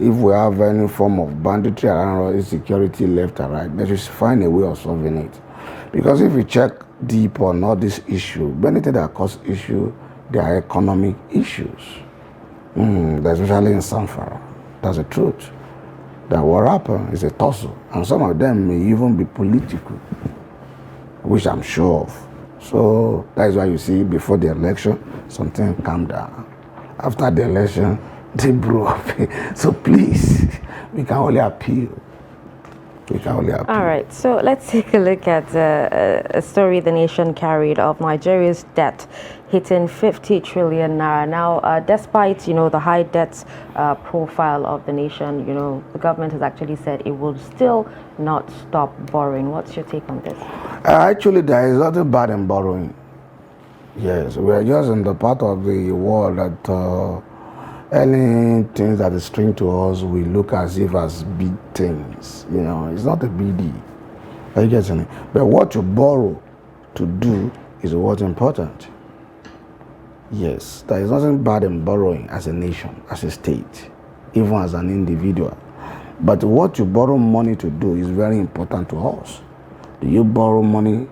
if we have any form of banditry around insecurity left and right, they should find a way of solving it. Because if you check deep on all these issues, anything that cause issue, they are economic issues. Especially in Zamfara. That's the truth. That what happened is a tussle. And some of them may even be political, which I'm sure of. So that's why you see before the election, something calmed down. After the election, they blew up. So please, we can only appeal We can only appeal. All right, so let's take a look at a story the nation carried of Nigeria's debt hitting 50 trillion naira. Now, despite, the high debt profile of the nation, the government has actually said it will still not stop borrowing. What's your take on this? Actually, there is nothing bad in borrowing. Yes, we are just in the part of the world that any things that is strange to us, we look as if as big things. It's not a big deal. Are you getting it? But what you borrow to do is what's important. Yes, there is nothing bad in borrowing as a nation, as a state, even as an individual. But what you borrow money to do is very important to us. Do you borrow money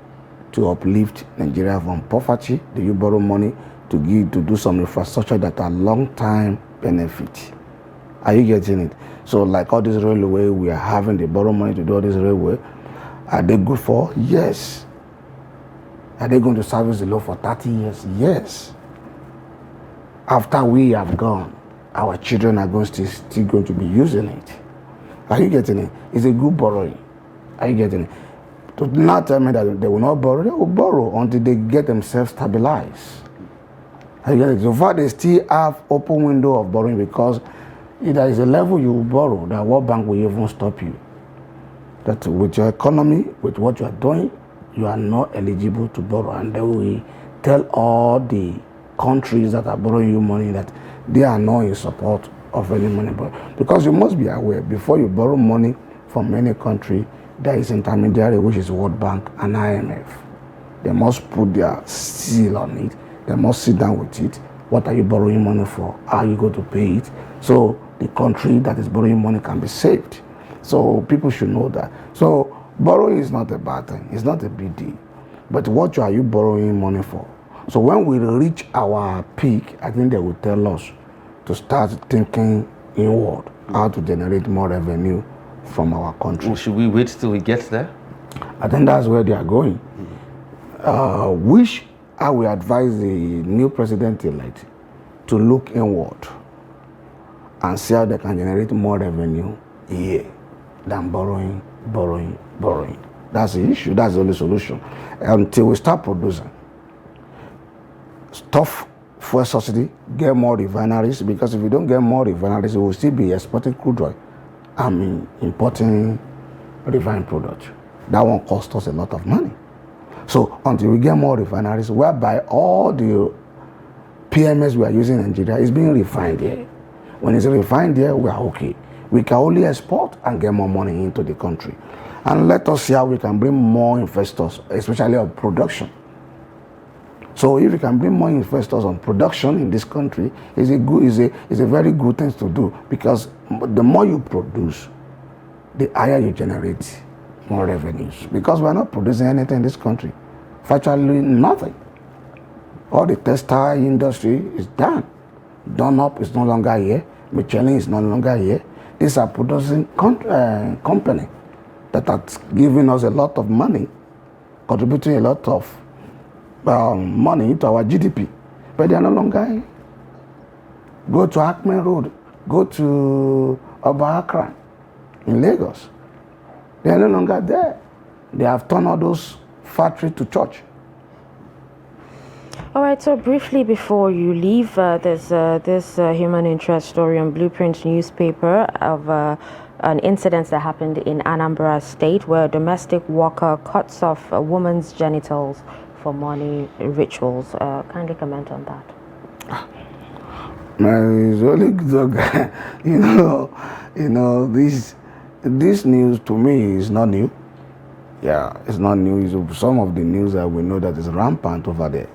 to uplift Nigeria from poverty? Do you borrow money to do some infrastructure that are long-time benefit? Are you getting it? So like all this railway, we are having to borrow money to do all this railway. Are they good for? Yes. Are they going to service the law for 30 years? Yes. After we have gone, our children are still going to be using it. Are you getting it? It's a good borrowing. Are you getting it? To not tell me that they will not borrow, they will borrow until they get themselves stabilized. Are you getting it? So far, they still have open window of borrowing, because if there is a level you will borrow, that World Bank will even stop you. That with your economy, with what you are doing, you are not eligible to borrow. And they will tell all the countries that are borrowing you money that they are not in support of any money. Because you must be aware, before you borrow money from any country, there is intermediary, which is World Bank and IMF. They must put their seal on it. They must sit down with it. What are you borrowing money for? How are you going to pay it? So the country that is borrowing money can be saved. So people should know that. So borrowing is not a bad thing. It's not a big deal. But what are you borrowing money for? So when we reach our peak, I think they will tell us to start thinking inward, how to generate more revenue from our country. Well, should we wait till we get there? I think that's where they are going. Which I will advise the new president-elect to look inward and see how they can generate more revenue here than borrowing. That's the issue. That's the only solution. Until we start producing. Stop fuel subsidy, get more refineries, because if we don't get more refineries, we will still be exporting crude oil. Importing refined product. That one costs us a lot of money. So until we get more refineries, whereby all the PMS we are using in Nigeria is being refined here. When it's refined here, we are okay. We can only export and get more money into the country. And let us see how we can bring more investors, especially on production. So if we can bring more investors on production in this country, is a very good thing to do, because the more you produce, the higher you generate more revenues. Because we are not producing anything in this country, virtually nothing. All the textile industry is done. Dunlop is no longer here. Michelin is no longer here. These are producing company that are giving us a lot of money, contributing a lot of money to our GDP, but they are no longer here. Go to Acme Road, go to Oba Akran in Lagos. They are no longer there. They have turned all those factories to church. All right, so briefly before you leave, there's this human interest story on Blueprint newspaper of an incident that happened in Anambra State, where a domestic worker cuts off a woman's genitals for money rituals. Kindly comment on that. Man, it's really good. This news to me is not new. Yeah, it's not new. It's some of the news that we know that is rampant over there.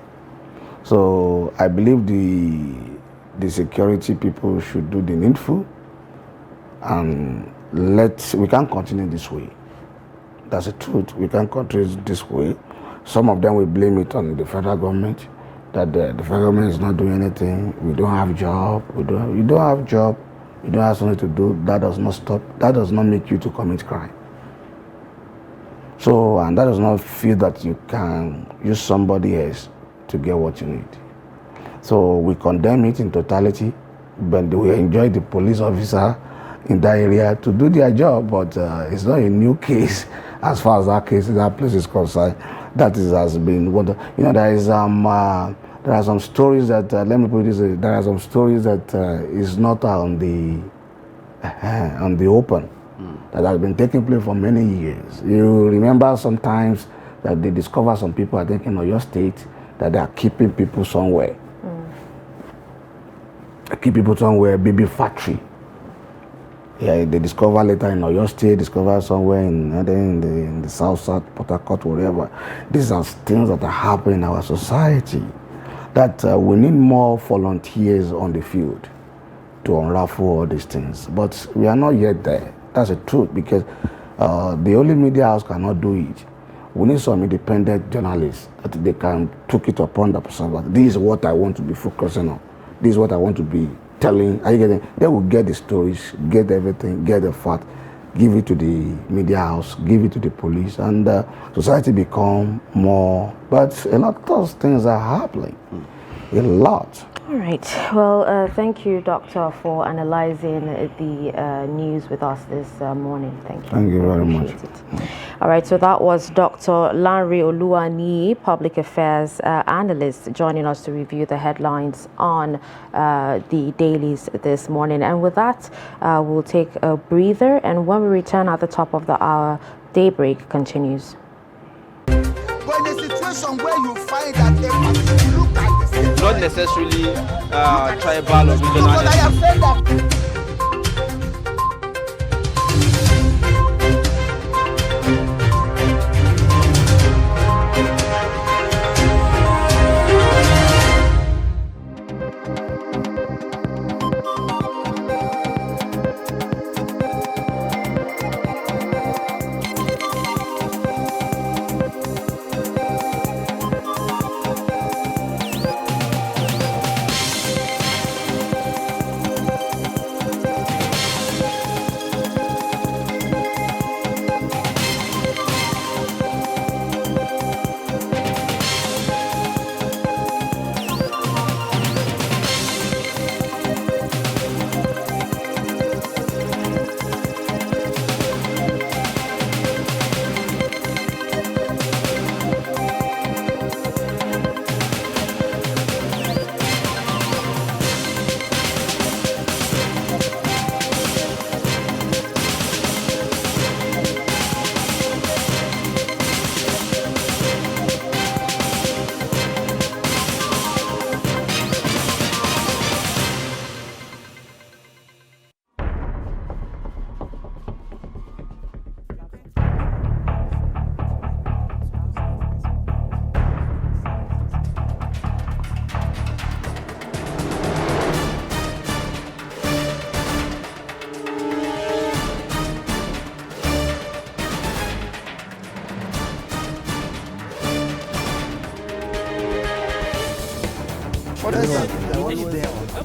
So I believe the security people should do the needful, and we can't continue this way. That's the truth. We can't continue this way. Some of them will blame it on the federal government, that the federal government is not doing anything. We don't have job. You don't have job. You don't have something to do. That does not stop. That does not make you to commit crime. So, and that does not feel that you can use somebody else to get what you need. So we condemn it in totality, but we enjoy the police officer in that area to do their job, but it's not a new case as far as that place is concerned. That has been what there are some stories that let me put it this way, there are some stories that is not on the open, that has been taking place for many years. You remember sometimes that they discover some people, I think in Oyo State, that they are keeping people somewhere. Keep people somewhere, baby factory. Yeah, they discover later in Oyo State, discover somewhere in the south, Port Harcourt, wherever. These are things that are happening in our society, that we need more volunteers on the field to unravel all these things. But we are not yet there. That's the truth, because the only media house cannot do it. We need some independent journalists that they can take it upon themselves. This is what I want to be focusing on. This is what I want to be telling. Are you getting? They will get the stories, get everything, get the fact, give it to the media house, give it to the police, and society become more. But a lot of those things are happening. A lot. All right. Well, thank you, Doctor, for analyzing the news with us this morning. Thank you. Thank you very much. It. All right. So that was Dr. Lanre Oluwani, public affairs analyst, joining us to review the headlines on the dailies this morning. And with that, we'll take a breather. And when we return at the top of the hour, Daybreak continues. But in a situation where you find that they look at the same, not necessarily tribal or regional. but I have said that.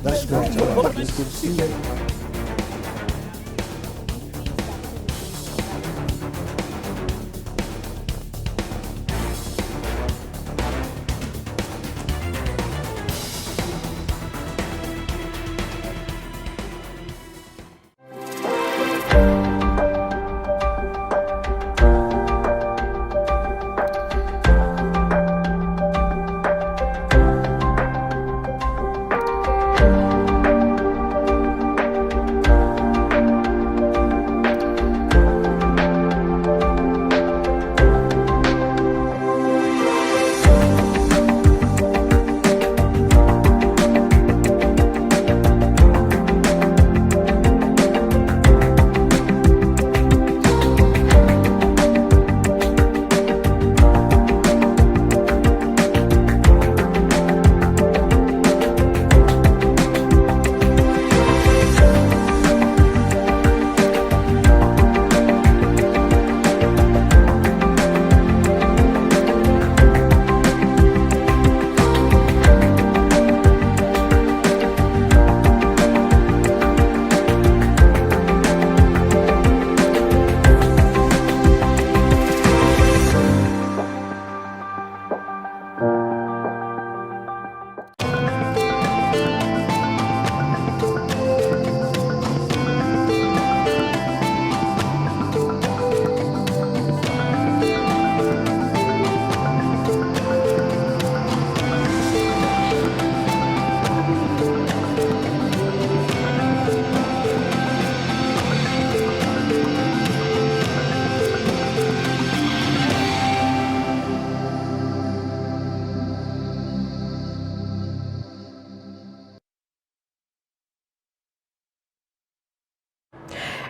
That's great.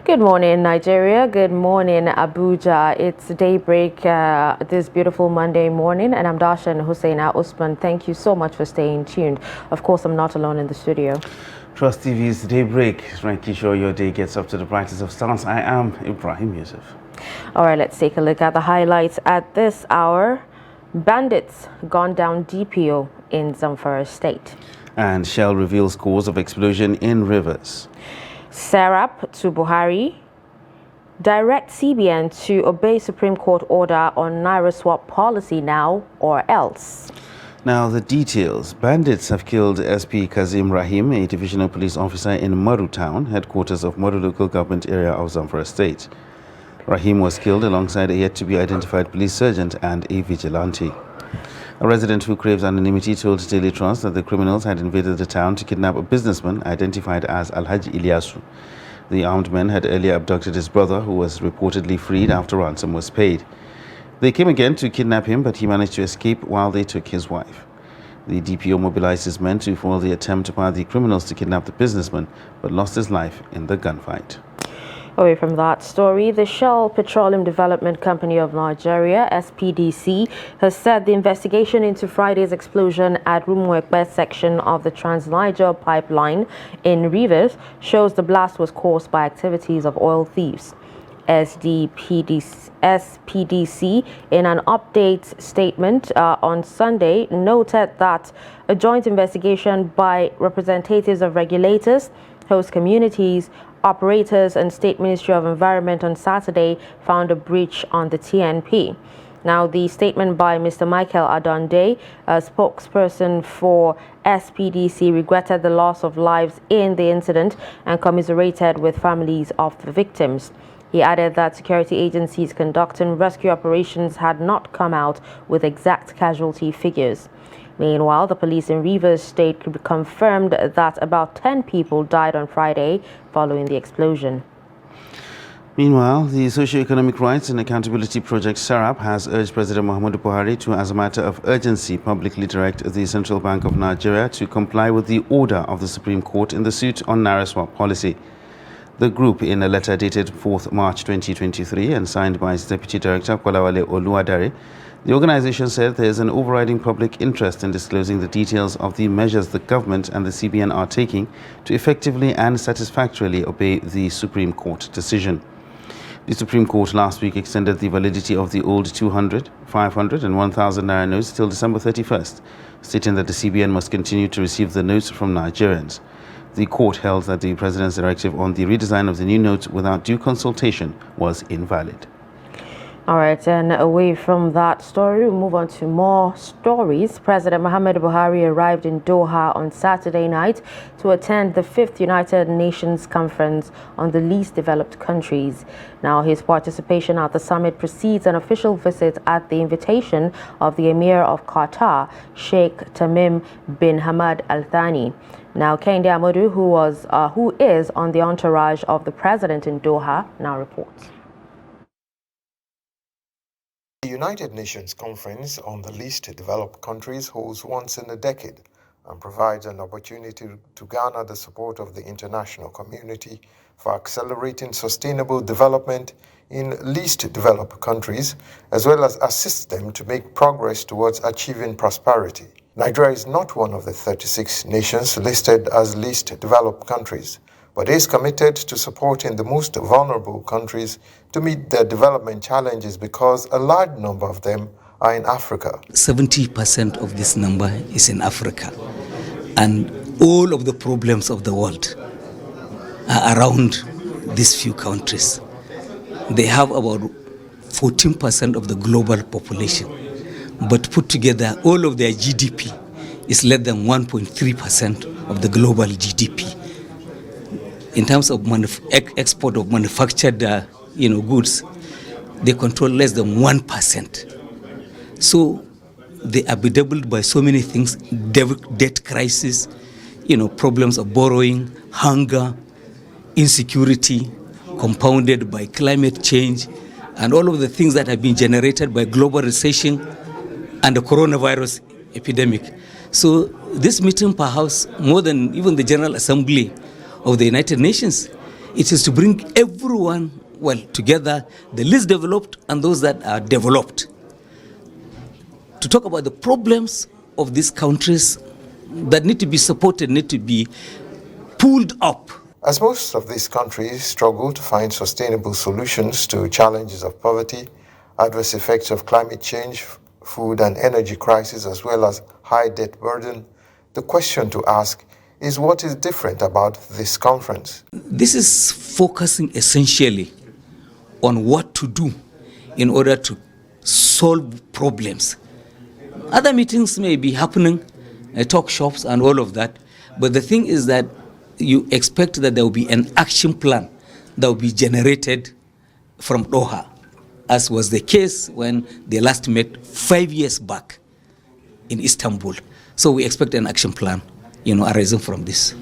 Good morning, Nigeria. Good morning, Abuja. It's Daybreak this beautiful Monday morning, and I'm Darshan Husseina Usman. Thank you so much for staying tuned. Of course, I'm not alone in the studio. Trust TV's Daybreak is making sure your day gets up to the brightest of stars. I am Ibrahim Yusuf. All right, let's take a look at the highlights at this hour. Bandits gone down DPO in Zamfara State. And Shell reveals cause of explosion in rivers. Serap to Buhari. Direct CBN to obey Supreme Court order on Naira swap policy now or else. Now the details. Bandits have killed SP Kazim Rahim, a divisional police officer in Maru town, headquarters of Maru local government area of Zamfara State. Rahim was killed alongside a yet-to-be-identified police sergeant and a vigilante. A resident who craves anonymity told Daily Trust that the criminals had invaded the town to kidnap a businessman identified as Alhaji Ilyasu. The armed men had earlier abducted his brother, who was reportedly freed after ransom was paid. They came again to kidnap him, but he managed to escape while they took his wife. The DPO mobilized his men to foil the attempt by the criminals to kidnap the businessman, but lost his life in the gunfight. Away from that story, the Shell Petroleum Development Company of Nigeria, SPDC, has said the investigation into Friday's explosion at Rumuekbe section of the Trans-Niger pipeline in Rivers shows the blast was caused by activities of oil thieves. SPDC, in an update statement on Sunday, noted that a joint investigation by representatives of regulators, host communities, operators and State Ministry of Environment on Saturday found a breach on the TNP. Now, the statement by Mr. Michael Adonde, a spokesperson for SPDC, regretted the loss of lives in the incident and commiserated with families of the victims. He added that security agencies conducting rescue operations had not come out with exact casualty figures. Meanwhile, the police in Rivers State confirmed that about 10 people died on Friday following the explosion. Meanwhile, the Socio-Economic Rights and Accountability Project SARAP has urged President Muhammadu Buhari to, as a matter of urgency, publicly direct the Central Bank of Nigeria to comply with the order of the Supreme Court in the suit on Naira swap policy. The group, in a letter dated 4th March 2023 and signed by its Deputy Director Kolawale Oluwadare, the organization said there is an overriding public interest in disclosing the details of the measures the government and the CBN are taking to effectively and satisfactorily obey the Supreme Court decision. The Supreme Court last week extended the validity of the old 200, 500 and 1,000 Naira notes till December 31st, stating that the CBN must continue to receive the notes from Nigerians. The court held that the President's directive on the redesign of the new notes without due consultation was invalid. All right, and away from that story, we'll move on to more stories. President Muhammadu Buhari arrived in Doha on Saturday night to attend the 5th United Nations Conference on the Least Developed Countries. Now, his participation at the summit precedes an official visit at the invitation of the Emir of Qatar, Sheikh Tamim bin Hamad Al Thani. Now, Kehinde Amodu, who is on the entourage of the president in Doha, now reports. The United Nations Conference on the Least Developed Countries holds once in a decade and provides an opportunity to garner the support of the international community for accelerating sustainable development in least developed countries, as well as assist them to make progress towards achieving prosperity. Nigeria is not one of the 36 nations listed as least developed countries, but is committed to supporting the most vulnerable countries to meet their development challenges because a large number of them are in Africa. 70% of this number is in Africa, and all of the problems of the world are around these few countries. They have about 14% of the global population, but put together all of their GDP is less than 1.3% of the global GDP. In terms of export of manufactured goods, they control less than 1%. So they are bedevilled by so many things: debt crisis, problems of borrowing, hunger, insecurity, compounded by climate change, and all of the things that have been generated by global recession and the coronavirus epidemic. So this meeting, perhaps more than even the General Assembly of the United Nations, It is to bring everyone, well, together, the least developed and those that are developed, to talk about the problems of these countries that need to be supported, need to be pulled up. As most of these countries struggle to find sustainable solutions to challenges of poverty, adverse effects of climate change, food and energy crisis, as well as high debt burden, the question to ask is what is different about this conference? This is focusing essentially on what to do in order to solve problems. Other meetings may be happening, talk shops and all of that, but the thing is that you expect that there will be an action plan that will be generated from Doha, as was the case when they last met 5 years back in Istanbul. So we expect an action plan, arising from this.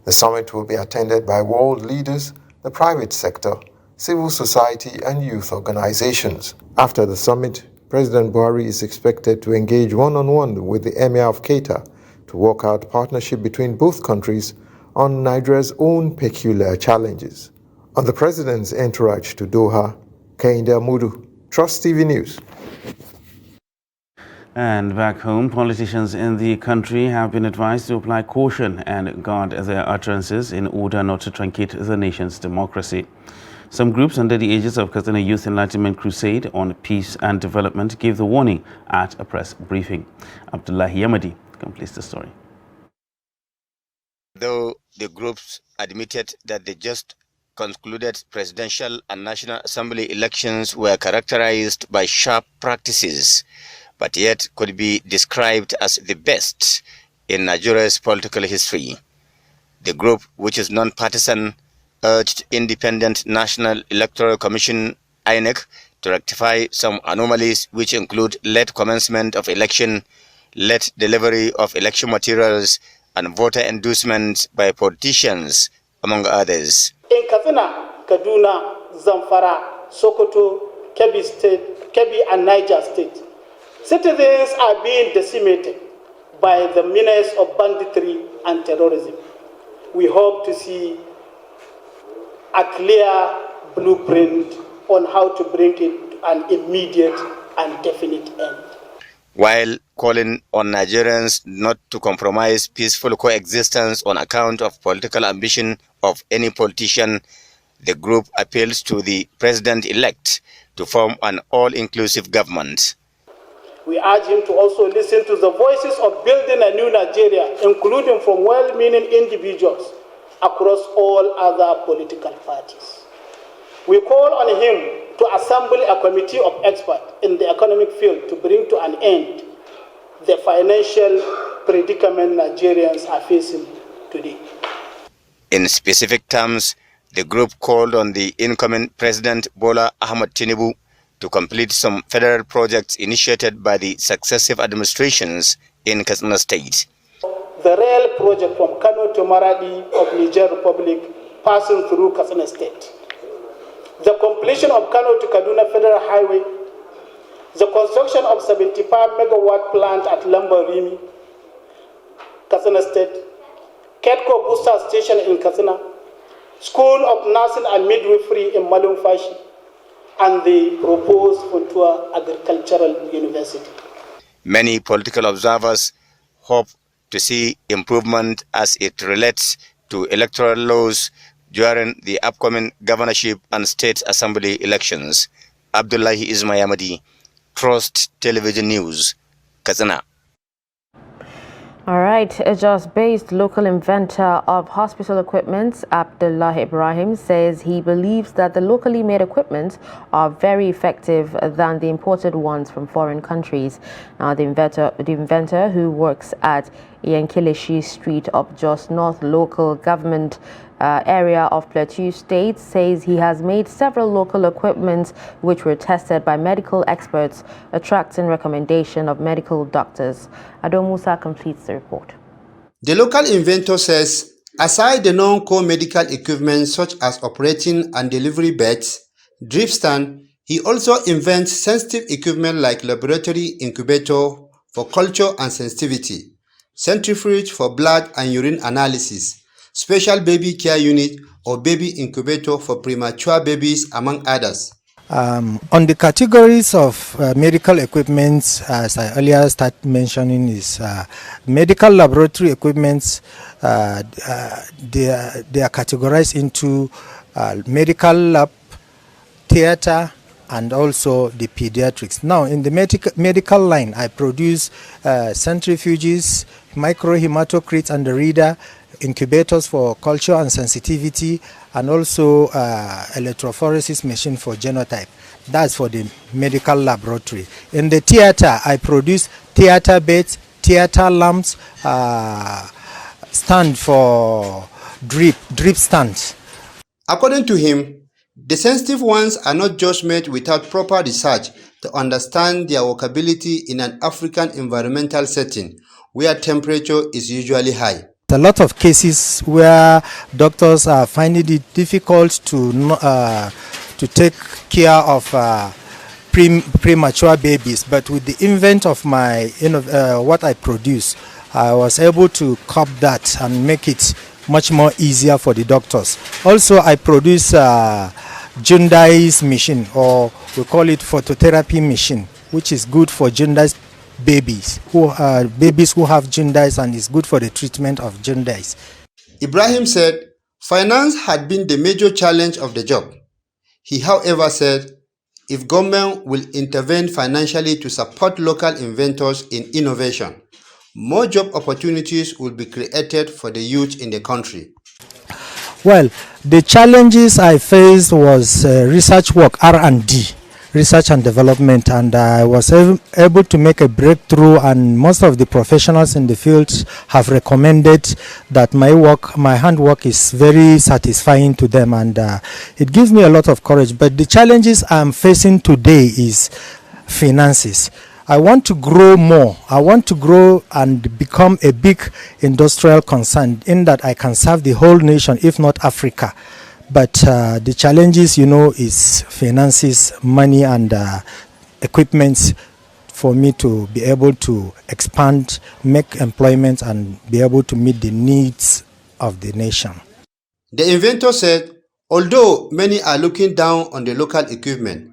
The summit will be attended by world leaders, the private sector, civil society, and youth organizations. After the summit, President Buhari is expected to engage one-on-one with the Emir of Keita to work out partnership between both countries on Nigeria's own peculiar challenges. On the president's entourage to Doha, Kehinde Amudu, Trust TV News. And back home, politicians in the country have been advised to apply caution and guard their utterances in order not to truncate the nation's democracy. Some groups under the aegis of Katsina Youth Enlightenment Crusade on Peace and Development gave the warning at a press briefing. Abdullahi Yamadi completes the story. Though the groups admitted that the just concluded presidential and National Assembly elections were characterized by sharp practices, but yet could be described as the best in Nigeria's political history. The group, which is non-partisan, urged Independent National Electoral Commission (INEC) to rectify some anomalies which include late commencement of election, late delivery of election materials, and voter endorsements by politicians, among others. In Katsina, Kaduna, Zamfara, Sokoto, Kebbi and Niger State, citizens are being decimated by the menace of banditry and terrorism. We hope to see a clear blueprint on how to bring it to an immediate and definite end. While calling on Nigerians not to compromise peaceful coexistence on account of political ambition of any politician, the group appeals to the president-elect to form an all-inclusive government. We urge him to also listen to the voices of building a new Nigeria, including from well-meaning individuals across all other political parties. We call on him to assemble a committee of experts in the economic field to bring to an end the financial predicament Nigerians are facing today. In specific terms, the group called on the incoming President Bola Ahmed Tinubu to complete some federal projects initiated by the successive administrations in Katsina State. The rail project from Kano to Maradi of Niger Republic passing through Katsina State. The completion of Kano to Kaduna Federal Highway. The construction of 75 megawatt plant at Lambarimi, Katsina State. Ketco Booster Station in Katsina. School of Nursing and Midwifery in Malumfashi. And the proposed Funtua Agricultural University. Many political observers hope to see improvement as it relates to electoral laws during the upcoming governorship and state assembly elections. Abdullahi Ismayamadi, Trust Television News, Katsina. All right, a Jos-based local inventor of hospital equipment, Abdullah Ibrahim, says he believes that the locally made equipment are very effective than the imported ones from foreign countries. Now, the inventor who works at Yankileshi Street of Jos North local government area of Plateau State says he has made several local equipments which were tested by medical experts, attracting recommendation of medical doctors. Adom Musa completes the report. The local inventor says, aside the non-core medical equipment such as operating and delivery beds, drip stand, he also invents sensitive equipment like laboratory incubator for culture and sensitivity, centrifuge for blood and urine analysis, special baby care unit or baby incubator for premature babies, among others. On the categories of medical equipment, as I earlier started mentioning, is medical laboratory equipments. They are categorized into medical lab, theater, and also the pediatrics. Now, in the medical line, I produce centrifuges, microhematocrits and the reader, incubators for culture and sensitivity, and also electrophoresis machine for genotype. That's for the medical laboratory. In the theater, I produce theater beds, theater lamps, stand for drip stands. According to him, the sensitive ones are not just made without proper research to understand their workability in an African environmental setting where temperature is usually high. A lot of cases where doctors are finding it difficult to take care of premature babies, but with the invent of my what I produce, I was able to curb that and make it much more easier for the doctors. Also, I produce jaundice machine, or we call it phototherapy machine, which is good for jaundice babies who have jaundice, and is good for the treatment of jaundice. Ibrahim said finance had been the major challenge of the job. He, however, said if government will intervene financially to support local inventors in innovation, more job opportunities will be created for the youth in the country. Well, the challenges I faced was research work, R&D, research and development, and I was able to make a breakthrough, and most of the professionals in the field have recommended that my handwork is very satisfying to them, and it gives me a lot of courage. But the challenges I'm facing today is finances. I want to grow more. I want to grow and become a big industrial concern in that I can serve the whole nation, if not Africa. But the challenges, is finances, money, and equipment for me to be able to expand, make employment, and be able to meet the needs of the nation. The inventor said, although many are looking down on the local equipment,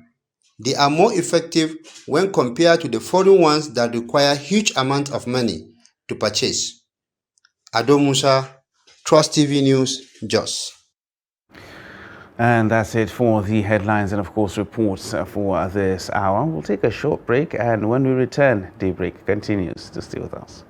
they are more effective when compared to the foreign ones that require huge amounts of money to purchase. Ado Musa, Trust TV News, Jos. And that's it for the headlines and, of course, reports for this hour. We'll take a short break, and when we return, Daybreak continues. To stay with us.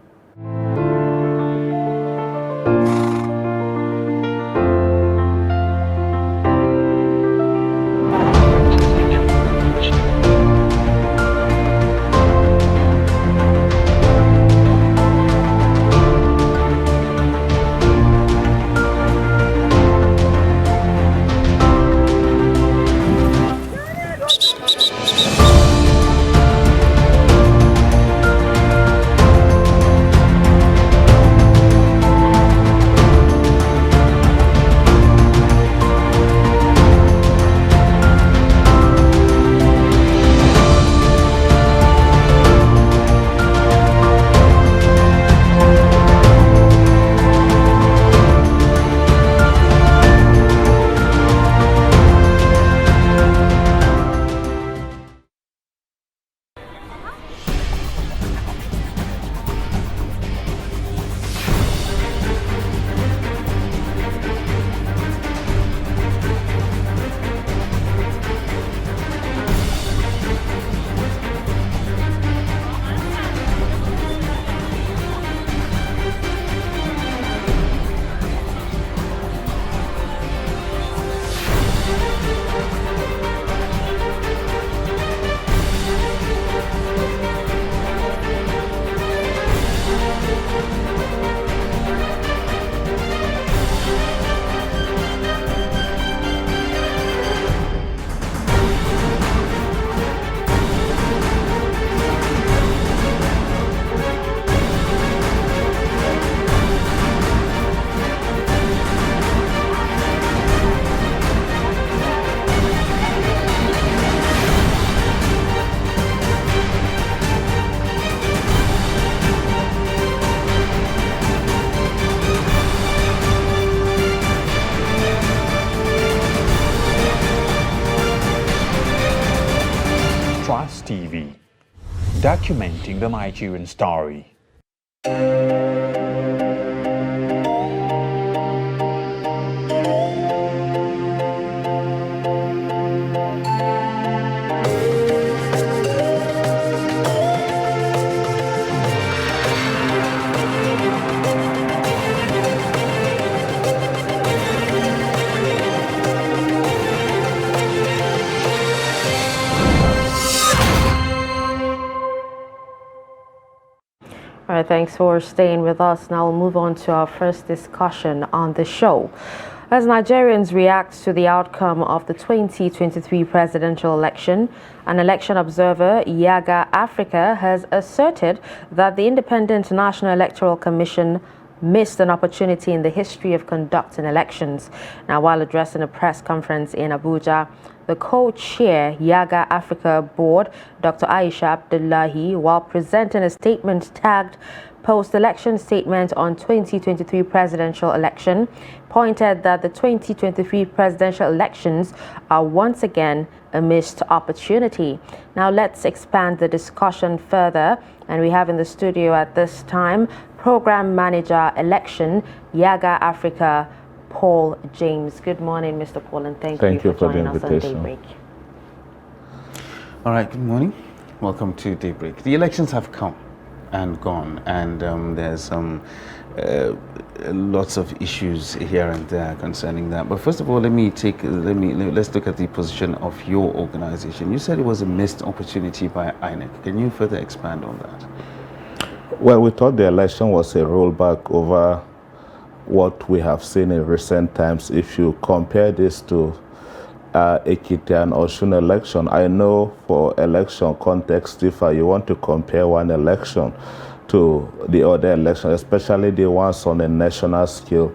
TV, documenting the Nigerian story. All right, thanks for staying with us. Now we'll move on to our first discussion on the show. As Nigerians react to the outcome of the 2023 presidential election, an election observer, Yaga Africa, has asserted that the Independent National Electoral Commission missed an opportunity in the history of conducting elections. Now, while addressing a press conference in Abuja, the co-chair, Yaga Africa Board, Dr. Aisha Abdullahi, while presenting a statement tagged post-election statement on 2023 presidential election, pointed that the 2023 presidential elections are once again a missed opportunity. Now let's expand the discussion further, and we have in the studio at this time Program Manager Election, Yaga Africa, Paul James. Good morning, Mr. Paul, and thank you for joining us on Daybreak. All right, good morning. Welcome to Daybreak. The elections have come and gone, and there's lots of issues here and there concerning that. But first of all, let's look at the position of your organization. You said it was a missed opportunity by INEC. Can you further expand on that? Well, we thought the election was a rollback over what we have seen in recent times. If you compare this to Ekiti and Osun election, I know for election context, if you want to compare one election to the other election, especially the ones on a national scale.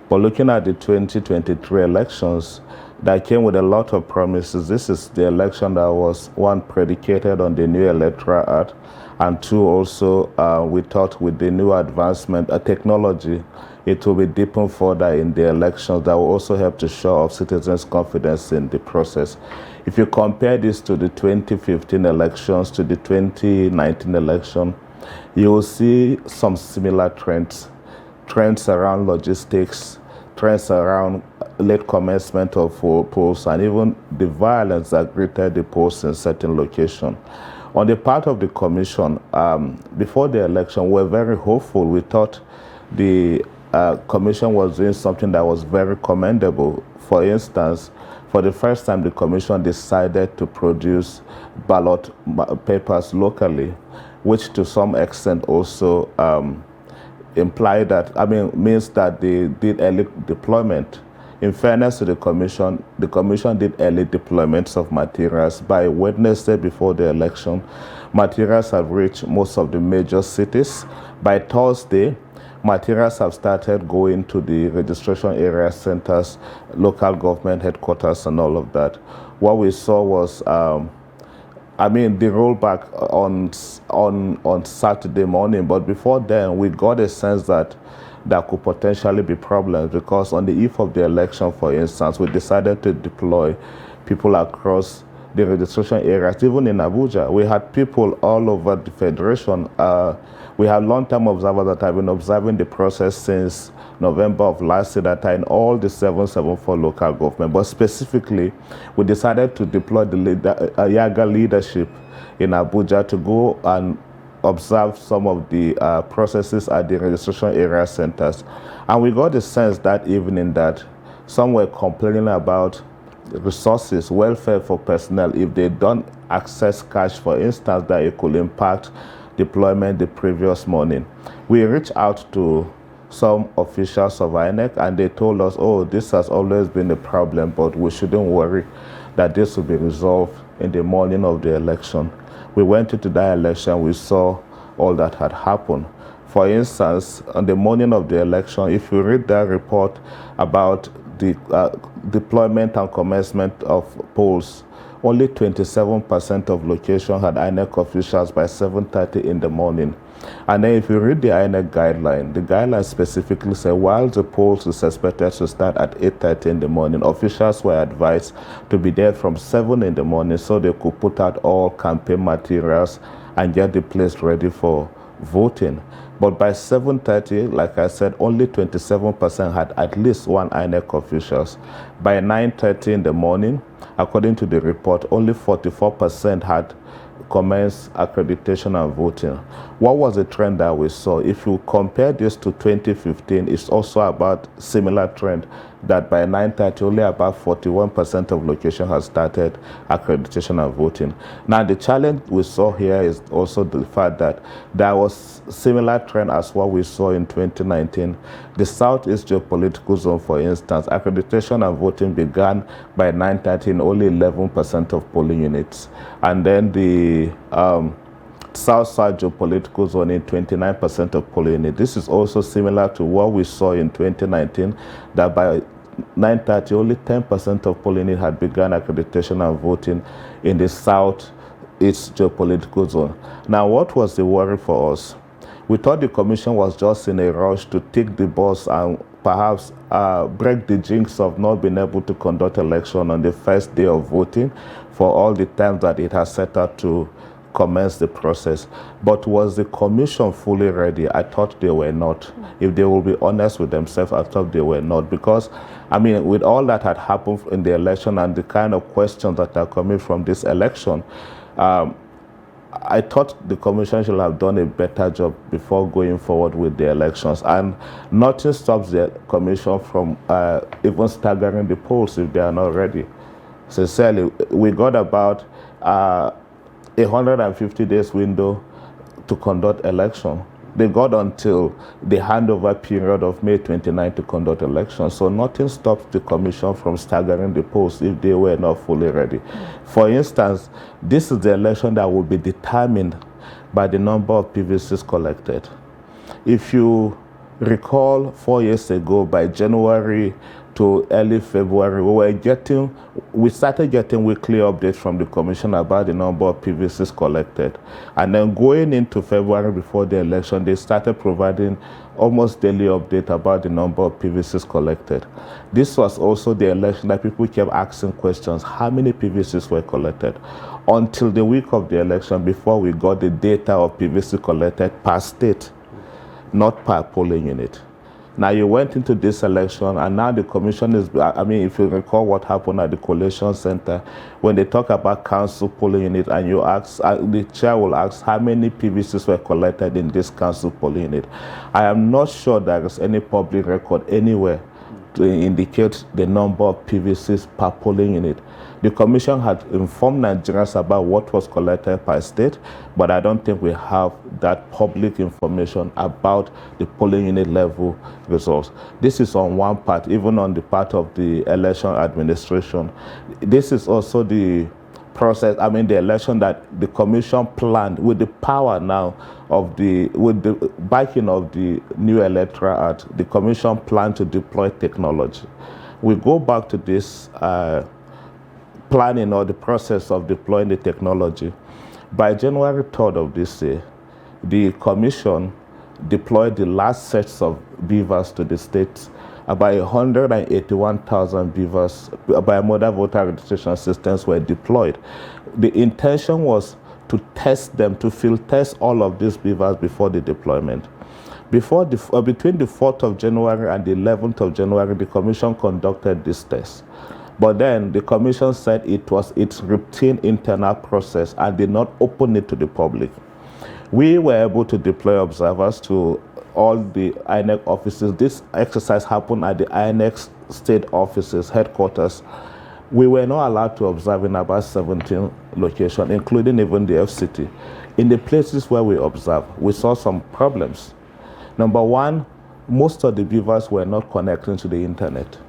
But looking at the 2023 elections, that came with a lot of promises. This is the election that was, one, predicated on the new Electoral Act, and two, also we thought with the new advancement, technology, it will be deepened further in the elections that will also help to show off citizens' confidence in the process. If you compare this to the 2015 elections, to the 2019 election, you will see some similar trends around logistics, trends around late commencement of polls, and even the violence that greeted the polls in certain locations. On the part of the commission, before the election, we were very hopeful. We thought the commission was doing something that was very commendable. For instance, for the first time, the commission decided to produce ballot papers locally, which to some extent also implied that, means that they did early deployment. In fairness to the commission did early deployments of materials. By Wednesday before the election, materials have reached most of the major cities. By Thursday, materials have started going to the registration area centers, local government headquarters, and all of that. What we saw was, the rollback on Saturday morning, but before then, we got a sense that there could potentially be problems, because on the eve of the election, for instance, we decided to deploy people across the registration areas. Even in Abuja, we had people all over the federation. We have long-term observers that have been observing the process since November of last year, that are in all the 774 local government. But specifically, we decided to deploy the Yaga leadership in Abuja to go and observe some of the processes at the registration area centers. And we got the sense that evening that some were complaining about resources, welfare for personnel. If they don't access cash, for instance, that it could impact deployment the previous morning. We reached out to some officials of INEC, and they told us, oh, this has always been a problem, but we shouldn't worry, that this will be resolved in the morning of the election. We went into that election, we saw all that had happened. For instance, on the morning of the election, if you read that report about the deployment and commencement of polls, only 27% of locations had INEC officials by 7:30 in the morning. And then if you read the INEC guideline, the guideline specifically says while the polls is expected to start at 8:30 in the morning, officials were advised to be there from 7 in the morning so they could put out all campaign materials and get the place ready for voting. But by 7:30, like I said, only 27% had at least one INEC officials. By 9:30 in the morning, according to the report, only 44% had commenced accreditation and voting. What was the trend that we saw? If you compare this to 2015, it's also about similar trend that by 9:30, only about 41% of location has started accreditation and voting. Now, the challenge we saw here is also the fact that there was similar trend as what we saw in 2019. The Southeast geopolitical zone, for instance, accreditation and voting began by 9:30 in only 11% of polling units. And then the South-South geopolitical zone in 29% of polling units. This is also similar to what we saw in 2019, that by 9:30, only 10% of polling units had begun accreditation and voting in the South-East geopolitical zone. Now, what was the worry for us? We thought the commission was just in a rush to take the bus and perhaps break the jinx of not being able to conduct election on the first day of voting for all the time that it has set out to commence the process. But was the commission fully ready? I thought they were not. If they will be honest with themselves, I thought they were not. Because, I mean, with all that had happened in the election and the kind of questions that are coming from this election, I thought the commission should have done a better job before going forward with the elections. And nothing stops the commission from even staggering the polls if they are not ready. Sincerely, we got about 150 days window to conduct election. They got until the handover period of May 29 to conduct elections. So nothing stops the commission from staggering the polls if they were not fully ready. For instance, this is the election that will be determined by the number of PVCs collected. If you recall, 4 years ago, by January to early February, we started getting weekly updates from the commission about the number of PVCs collected. And then going into February before the election, they started providing almost daily update about the number of PVCs collected. This was also the election that people kept asking questions, how many PVCs were collected? Until the week of the election, before we got the data of PVC collected per state, not per polling unit. Now, you went into this election, and now the commission is, I mean, if you recall what happened at the Collation Center, when they talk about council polling unit, and you ask, the chair will ask how many PVCs were collected in this council polling unit. I am not sure there is any public record anywhere to indicate the number of PVCs per polling unit. The commission had informed Nigerians about what was collected per state, but I don't think we have that public information about the polling unit level results. This is on one part, even on the part of the election administration. This is also the process, I mean the election that the commission planned with the power now of with the backing of the new electoral act. The commission planned to deploy technology. We go back to this planning or the process of deploying the technology. By January 3rd of this year, the commission deployed the last sets of beavers to the states. About 181,000 beavers by model voter registration systems were deployed. The intention was to test them, to field test all of these beavers before the deployment. Between the 4th of January and the 11th of January, the commission conducted this test. But then the commission said it was its routine internal process and did not open it to the public. We were able to deploy observers to all the INEC offices. This exercise happened at the INEC state offices, headquarters. We were not allowed to observe in about 17 locations, including even the FCT. In the places where we observed, we saw some problems. Number one, most of the beavers were not connecting to the internet.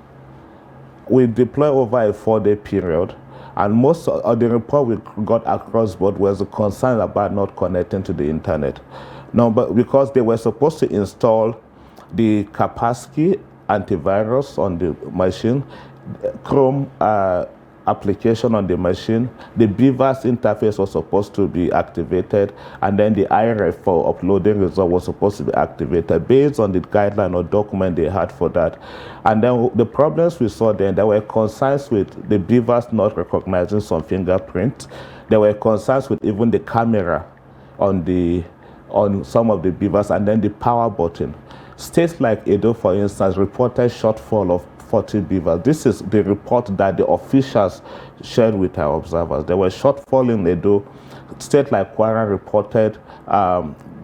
We deployed over a 4-day period, and most of the report we got across board was a concern about not connecting to the internet. No, but because they were supposed to install the Kaspersky antivirus on the machine, Chrome application on the machine. The Beavers interface was supposed to be activated, and then the IRF for uploading result was supposed to be activated based on the guideline or document they had for that. And then the problems we saw then, there were concerns with the Beavers not recognizing some fingerprints. There were concerns with even the camera on some of the Beavers, and then the power button. States like Edo, for instance, reported shortfall of 40 beavers. This is the report that the officials shared with our observers. There was shortfall in Edo. State like Kwara reported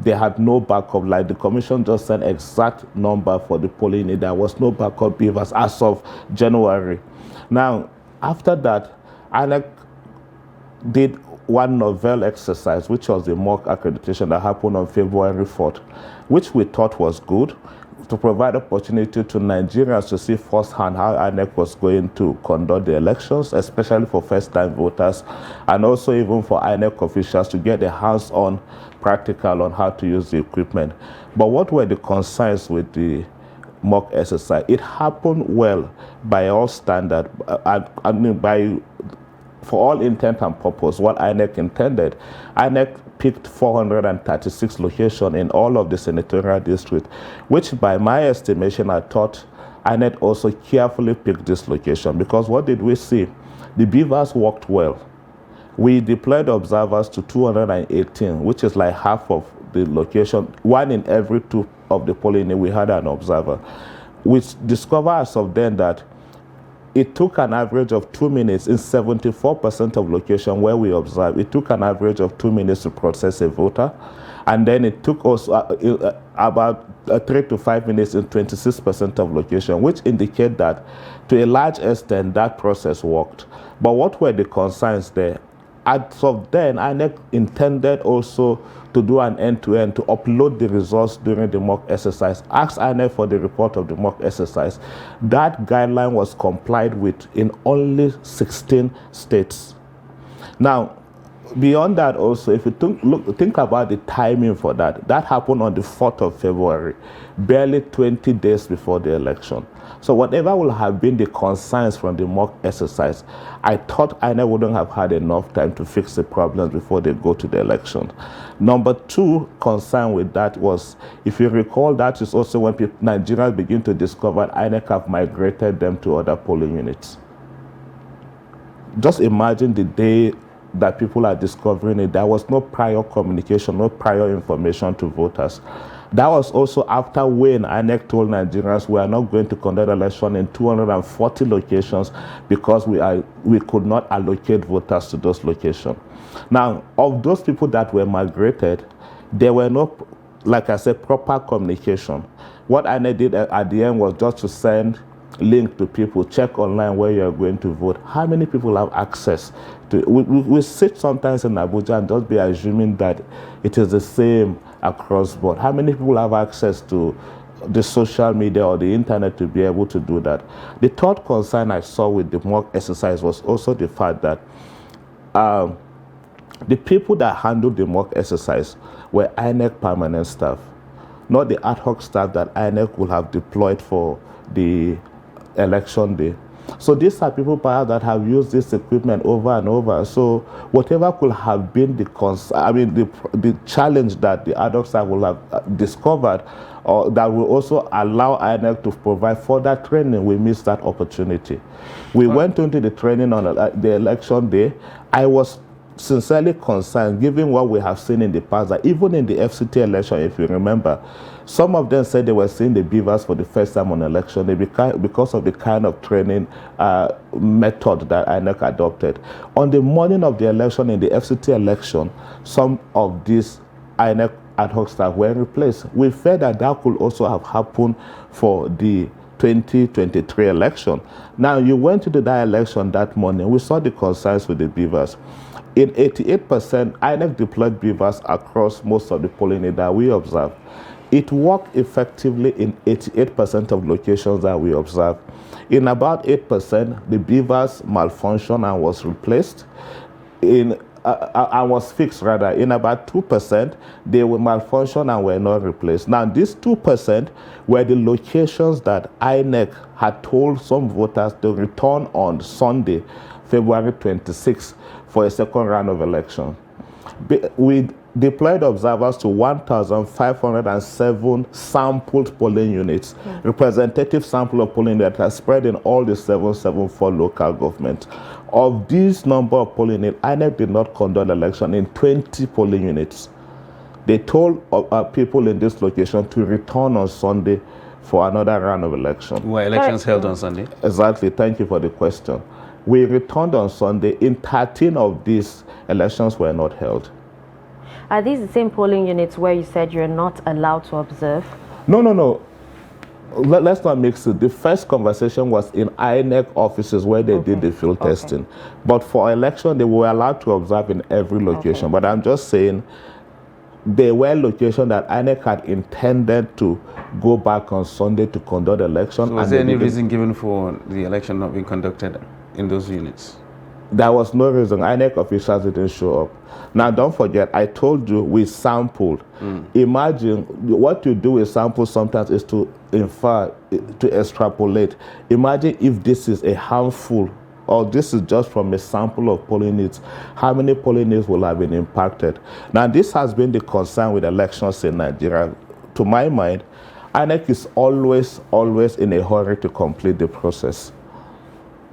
they had no backup. Like the commission just sent exact number for the polling. There was no backup beavers as of January. Now, after that, INEC did one novel exercise, which was the mock accreditation that happened on February 4th, which we thought was good, to provide opportunity to Nigerians to see firsthand how INEC was going to conduct the elections, especially for first-time voters, and also even for INEC officials to get their hands-on practical on how to use the equipment. But what were the concerns with the mock exercise? It happened well by all standards. I mean, for all intent and purpose, what INEC intended. INEC picked 436 locations in all of the senatorial districts, which by my estimation, I thought INEC also carefully picked this location, because what did we see? The beavers worked well. We deployed observers to 218, which is like half of the location. 1 in every 2 of the polling, we had an observer. We discovered as of then that it took an average of 2 minutes in 74% of locations where we observed. It took an average of 2 minutes to process a voter. And then it took us about 3 to 5 minutes in 26% of locations, which indicate that to a large extent that process worked. But what were the concerns there? As of then, INEC intended also to do an end-to-end to upload the results during the mock exercise. Asked INEC for the report of the mock exercise. That guideline was complied with in only 16 states. Now, beyond that also, if you think about the timing for that, that happened on the 4th of February, barely 20 days before the election. So whatever will have been the concerns from the mock exercise, I thought INEC wouldn't have had enough time to fix the problems before they go to the election. Number 2 concern with that was, if you recall, that is also when Nigerians begin to discover INEC have migrated them to other polling units. Just imagine the day that people are discovering it. There was no prior communication, no prior information to voters. That was also after when INEC told Nigerians we are not going to conduct election in 240 locations because we could not allocate voters to those locations. Now, of those people that were migrated, there were no, like I said, proper communication. What INEC did at the end was just to send link to people, check online where you are going to vote. How many people have access to it? We sit sometimes in Abuja and just be assuming that it is the same across board. How many people have access to the social media or the internet to be able to do that? The third concern I saw with the mock exercise was also the fact that the people that handled the mock exercise were INEC permanent staff, not the ad hoc staff that INEC would have deployed for the election day. So these are people perhaps that have used this equipment over and over. So whatever could have been the the challenge that the ad hoc staff will have discovered, or that will also allow INEC to provide further training, we missed that opportunity. We went into the training on the election day. I was sincerely concerned, given what we have seen in the past, that even in the FCT election, if you remember, some of them said they were seeing the beavers for the first time on election day because of the kind of training method that INEC adopted. On the morning of the election, in the FCT election, some of these INEC ad hoc staff were replaced. We felt that that could also have happened for the 2023 election. Now, you went to that election that morning. We saw the concerns with the beavers. In 88%, INEC deployed beavers across most of the polling that we observed. It worked effectively in 88% of locations that we observed. In about 8%, the beavers malfunctioned and was replaced. In and was fixed rather, in about 2%, they were malfunctioned and were not replaced. Now, these 2% were the locations that INEC had told some voters to return on Sunday, February 26th, for a second round of election. We deployed observers to 1,507 sampled polling units, representative sample of polling that are spread in all the 774 local governments. Of this number of polling units, INEC did not conduct election in 20 polling units. They told people in this location to return on Sunday for another round of election. Were elections held on Sunday? Exactly. Thank you for the question. We returned on Sunday. In 13 of these, elections were not held. Are these the same polling units where you said you're not allowed to observe? No. Let's not mix it. The first conversation was in INEC offices where they did the field testing. But for election, they were allowed to observe in every location. But I'm just saying, there were locations that INEC had intended to go back on Sunday to conduct election. So was there any reason given for the election not being conducted in those units? There was no reason. INEC officials didn't show up. Now, don't forget, I told you we sampled. Imagine what you do with samples sometimes is to infer, to extrapolate. Imagine if this is a handful, or this is just from a sample of polling units, how many polling units will have been impacted? Now, this has been the concern with elections in Nigeria. To my mind, INEC is always in a hurry to complete the process,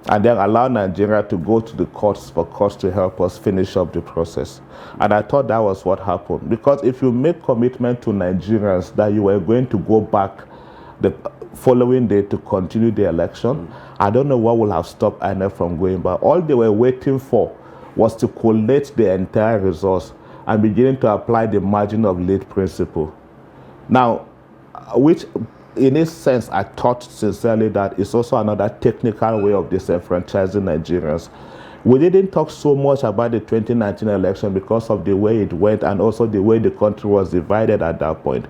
and then allow Nigeria to go to the courts for courts to help us finish up the process. And I thought that was what happened. Because if you make commitment to Nigerians that you were going to go back the following day to continue the election, I don't know what will have stopped INEC from going back. All they were waiting for was to collate the entire results and beginning to apply the margin of lead principle. Now, which in a sense, I thought sincerely that it's also another technical way of disenfranchising Nigerians. We didn't talk so much about the 2019 election because of the way it went and also the way the country was divided at that point.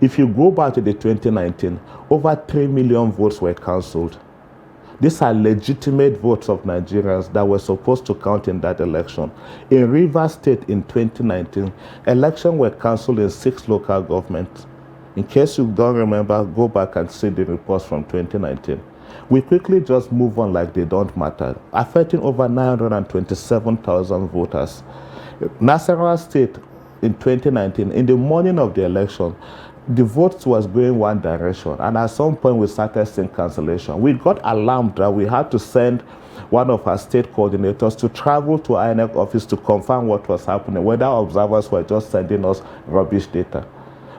If you go back to the 2019, over 3 million votes were cancelled. These are legitimate votes of Nigerians that were supposed to count in that election. In Rivers State in 2019, elections were cancelled in 6 local governments. In case you don't remember, go back and see the reports from 2019. We quickly just move on like they don't matter, affecting over 927,000 voters. Nasarawa State in 2019, in the morning of the election, the votes was going one direction, and at some point we started seeing cancellation. We got alarmed that we had to send one of our state coordinators to travel to INEC office to confirm what was happening, whether observers were just sending us rubbish data.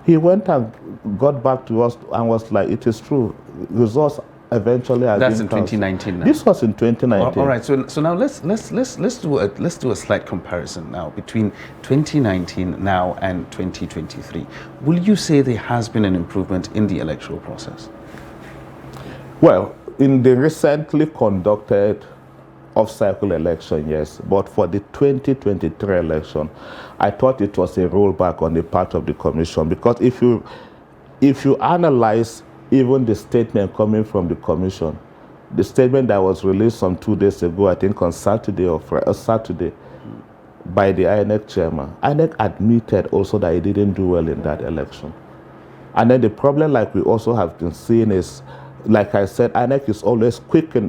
He went and got back to us and was like, it is true. Results eventually are That's in 2019 now. This was in 2019. All right, so now let's do a slight comparison now between 2019 now and 2023. Will you say there has been an improvement in the electoral process? Well, in the recently conducted off-cycle election, yes, but for the 2023 election, I thought it was a rollback on the part of the commission, because if you analyze even the statement coming from the commission, the statement that was released some 2 days ago, I think on Saturday Saturday, by the INEC chairman, INEC admitted also that he didn't do well in that election. And then the problem, like we also have been seeing, is, like I said, INEC is always quick to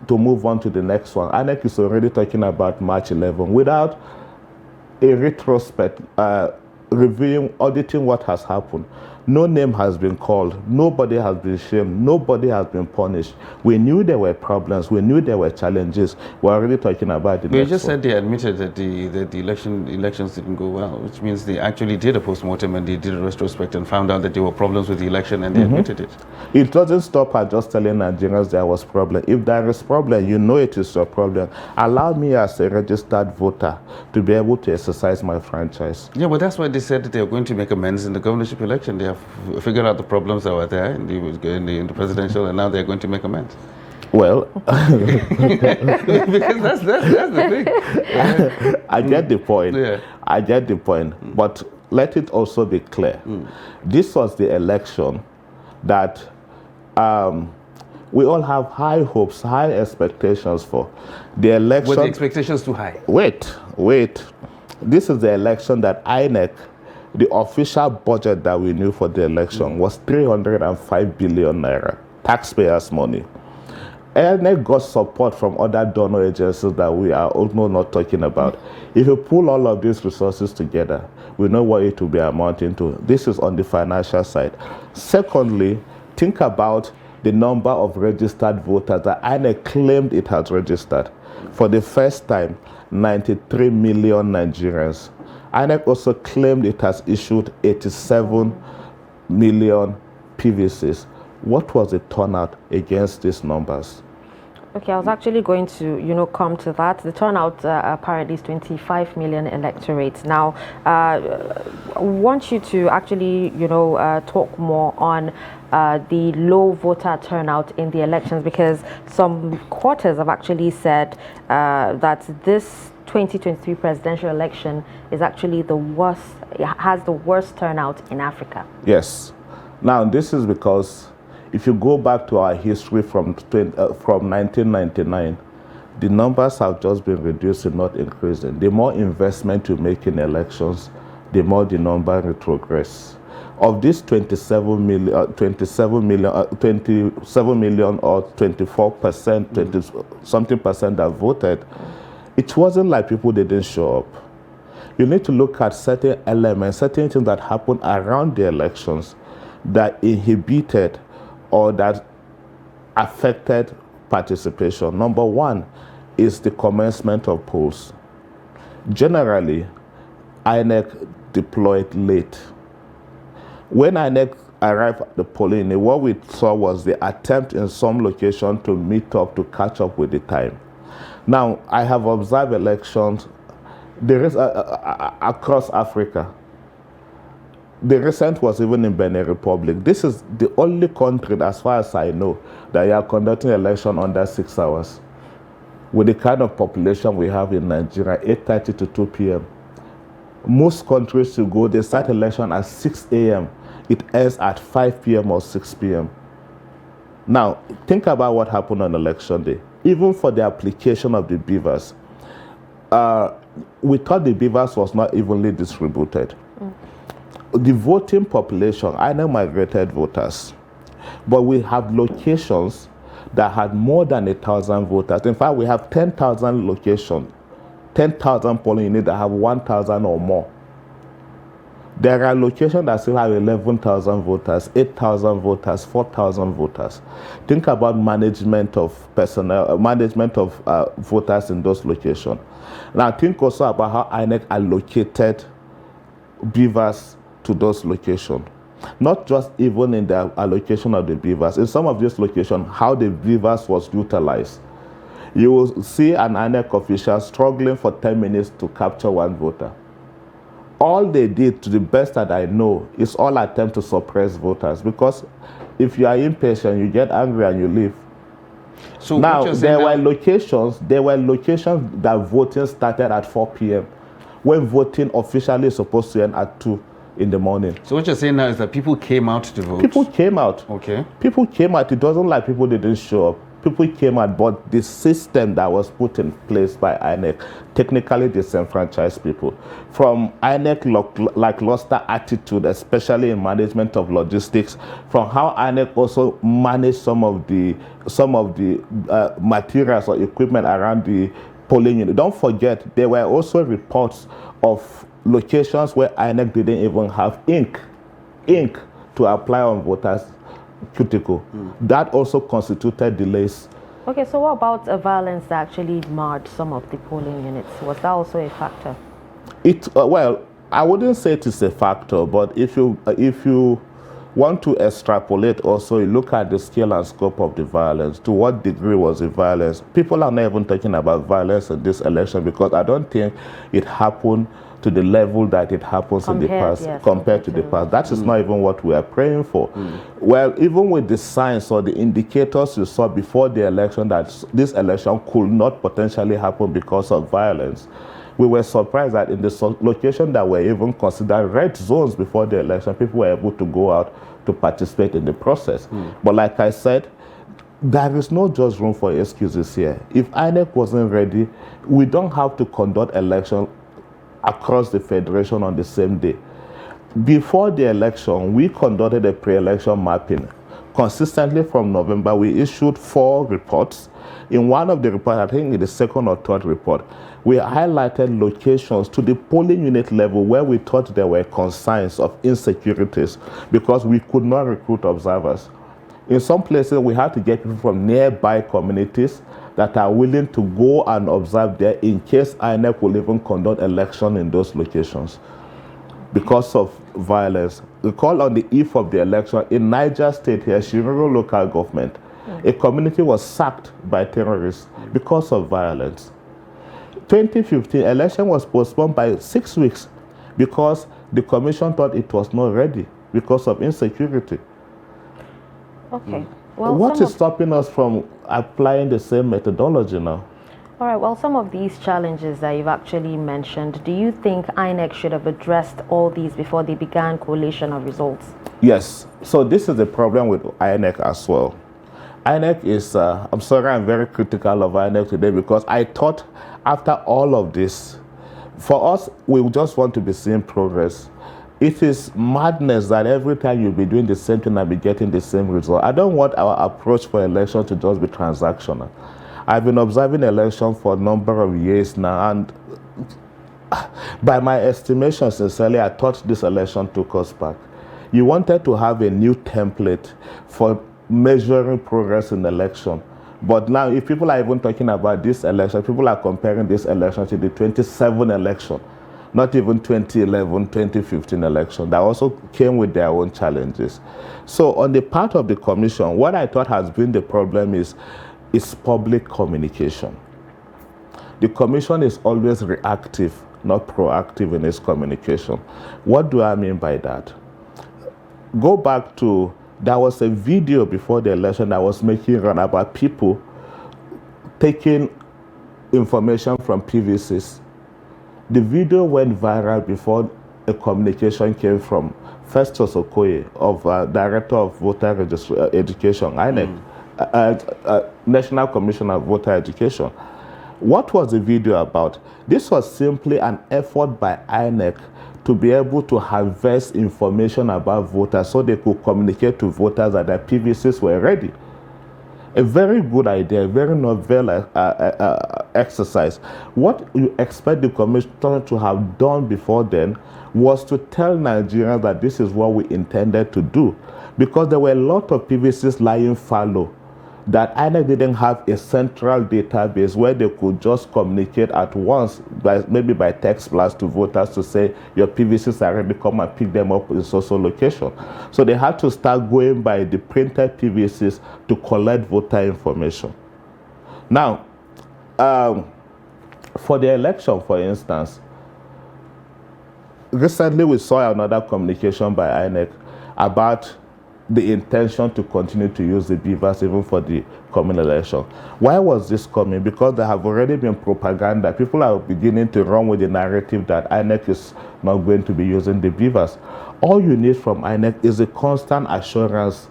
move on to the next one. INEC is already talking about March 11 without a retrospect, reviewing, auditing what has happened. No name has been called. Nobody has been shamed. Nobody has been punished. We knew there were problems. We knew there were challenges. We're already talking about the next one. You just said they admitted that the elections didn't go well, which means they actually did a post-mortem and they did a retrospect and found out that there were problems with the election, and they admitted it. It doesn't stop at just telling Nigerians there was problem. If there is problem, you know it is your problem. Allow me as a registered voter to be able to exercise my franchise. Yeah, but that's why they said that they are going to make amends in the governorship election. They have figured out the problems that were there in the presidential, and now they're going to make amends. Well, because that's the thing. I get the point. Yeah. I get the point. But let it also be clear. This was the election that we all have high hopes, high expectations for. The election... Were the expectations too high? Wait. This is the election that INEC, the official budget that we knew for the election was 305 billion naira, taxpayers' money. INEC got support from other donor agencies that we are also not talking about. If you pull all of these resources together, we know what it will be amounting to. This is on the financial side. Secondly, think about the number of registered voters that INEC claimed it has registered. For the first time, 93 million Nigerians. INEC also claimed it has issued 87 million PVCs. What was the turnout against these numbers? Okay, I was actually going to, come to that. The turnout apparently is 25 million electorates. Now, I want you to actually, talk more on the low voter turnout in the elections, because some quarters have actually said that this 2023 presidential election is actually the worst, it has the worst turnout in Africa. Yes. Now, this is because if you go back to our history from 1999, the numbers have just been reducing, not increasing. The more investment you make in elections, the more the number retrogress. Of this 27 million or 24%, 20-something percent that voted, it wasn't like people didn't show up. You need to look at certain elements, certain things that happened around the elections that inhibited or that affected participation. Number one is the commencement of polls. Generally, INEC deployed late. When INEC arrived at the polling, what we saw was the attempt in some location to meet up, to catch up with the time. Now, I have observed elections across Africa. The recent was even in Benin Republic. This is the only country, as far as I know, that you are conducting election under 6 hours. With the kind of population we have in Nigeria, 8:30 to 2 p.m. Most countries you go, they start election at 6 a.m. It ends at 5 p.m. or 6 p.m. Now, think about what happened on election day. Even for the application of the beavers, we thought the beavers was not evenly distributed. The voting population, I know migrated voters, but we have locations that had more than 1,000 voters. In fact, we have 10,000 locations, 10,000 polling units that have 1,000 or more. There are locations that still have 11,000 voters, 8,000 voters, 4,000 voters. Think about management of personnel, management of voters in those locations. Now, think also about how INEC allocated beavers to those locations. Not just even in the allocation of the beavers. In some of these locations, how the beavers was utilized. You will see an INEC official struggling for 10 minutes to capture one voter. All they did, to the best that I know, is all attempt to suppress voters, because if you are impatient, you get angry and you leave. So now, there were locations that voting started at 4 p.m. when voting officially is supposed to end at 2 in the morning. So what you're saying now is that people came out to vote? People came out. Okay. People came out. It wasn't like people didn't show up. People came out, but the system that was put in place by INEC technically disenfranchised people. From INEC lost their attitude, especially in management of logistics, from how INEC also managed some of the materials or equipment around the polling unit. Don't forget, there were also reports of locations where INEC didn't even have ink to apply on voters' cuticle. That also constituted delays. Okay, so what about violence that actually marred some of the polling units? Was that also a factor? Well, I wouldn't say it is a factor, but if you want to extrapolate also, you look at the scale and scope of the violence. To what degree was the violence? People are not even talking about violence in this election, because I don't think it happened to the level that it happens in the past, compared to the past. That is not even what we are praying for. Well, even with the signs or the indicators you saw before the election that this election could not potentially happen because of violence, we were surprised that in the location that were even considered red zones before the election, people were able to go out to participate in the process. But like I said, there is no just room for excuses here. If INEC wasn't ready, we don't have to conduct election across the federation on the same day. Before the election, we conducted a pre-election mapping. Consistently from November, we issued 4 reports. In one of the reports, I think in the second or third report, we highlighted locations to the polling unit level where we thought there were concerns of insecurities because we could not recruit observers. In some places, we had to get people from nearby communities that are willing to go and observe there in case INEC will even conduct election in those locations. Because of violence, we call on the eve of the election in Niger State here, Shiroro local government, a community was sacked by terrorists because of violence. 2015 election was postponed by 6 weeks because the commission thought it was not ready because of insecurity. Okay. Well, what is stopping us from applying the same methodology now? All right, well, some of these challenges that you've actually mentioned, do you think INEC should have addressed all these before they began collation of results? Yes. So this is the problem with INEC as well. INEC is, I'm sorry, I'm very critical of INEC today because I thought after all of this, for us, we just want to be seeing progress. It is madness that every time you'll be doing the same thing and be getting the same result. I don't want our approach for election to just be transactional. I've been observing election for a number of years now, and by my estimation, sincerely, I thought this election took us back. You wanted to have a new template for measuring progress in election. But now, if people are even talking about this election, people are comparing this election to the 2007 election, not even 2011, 2015 election that also came with their own challenges. So on the part of the commission, what I thought has been the problem is public communication. The commission is always reactive, not proactive in its communication. What do I mean by that? Go back to, there was a video before the election that was making run about people taking information from PVCs. The video went viral before a communication came from Festus Okoye, Director of Voter Education, INEC, National Commission of Voter Education. What was the video about? This was simply an effort by INEC to be able to harvest information about voters so they could communicate to voters that their PVCs were ready. A very good idea, a very novel exercise. What you expect the commission to have done before then was to tell Nigerians that this is what we intended to do, because there were a lot of PVCs lying fallow that INEC didn't have a central database where they could just communicate at once, maybe by text blast to voters to say your PVCs are ready, come and pick them up in social location. So they had to start going by the printed PVCs to collect voter information. Now, for the election, for instance, recently we saw another communication by INEC about the intention to continue to use the beavers even for the coming election. Why was this coming? Because there have already been propaganda. People are beginning to run with the narrative that INEC is not going to be using the beavers. All you need from INEC is a constant assurance,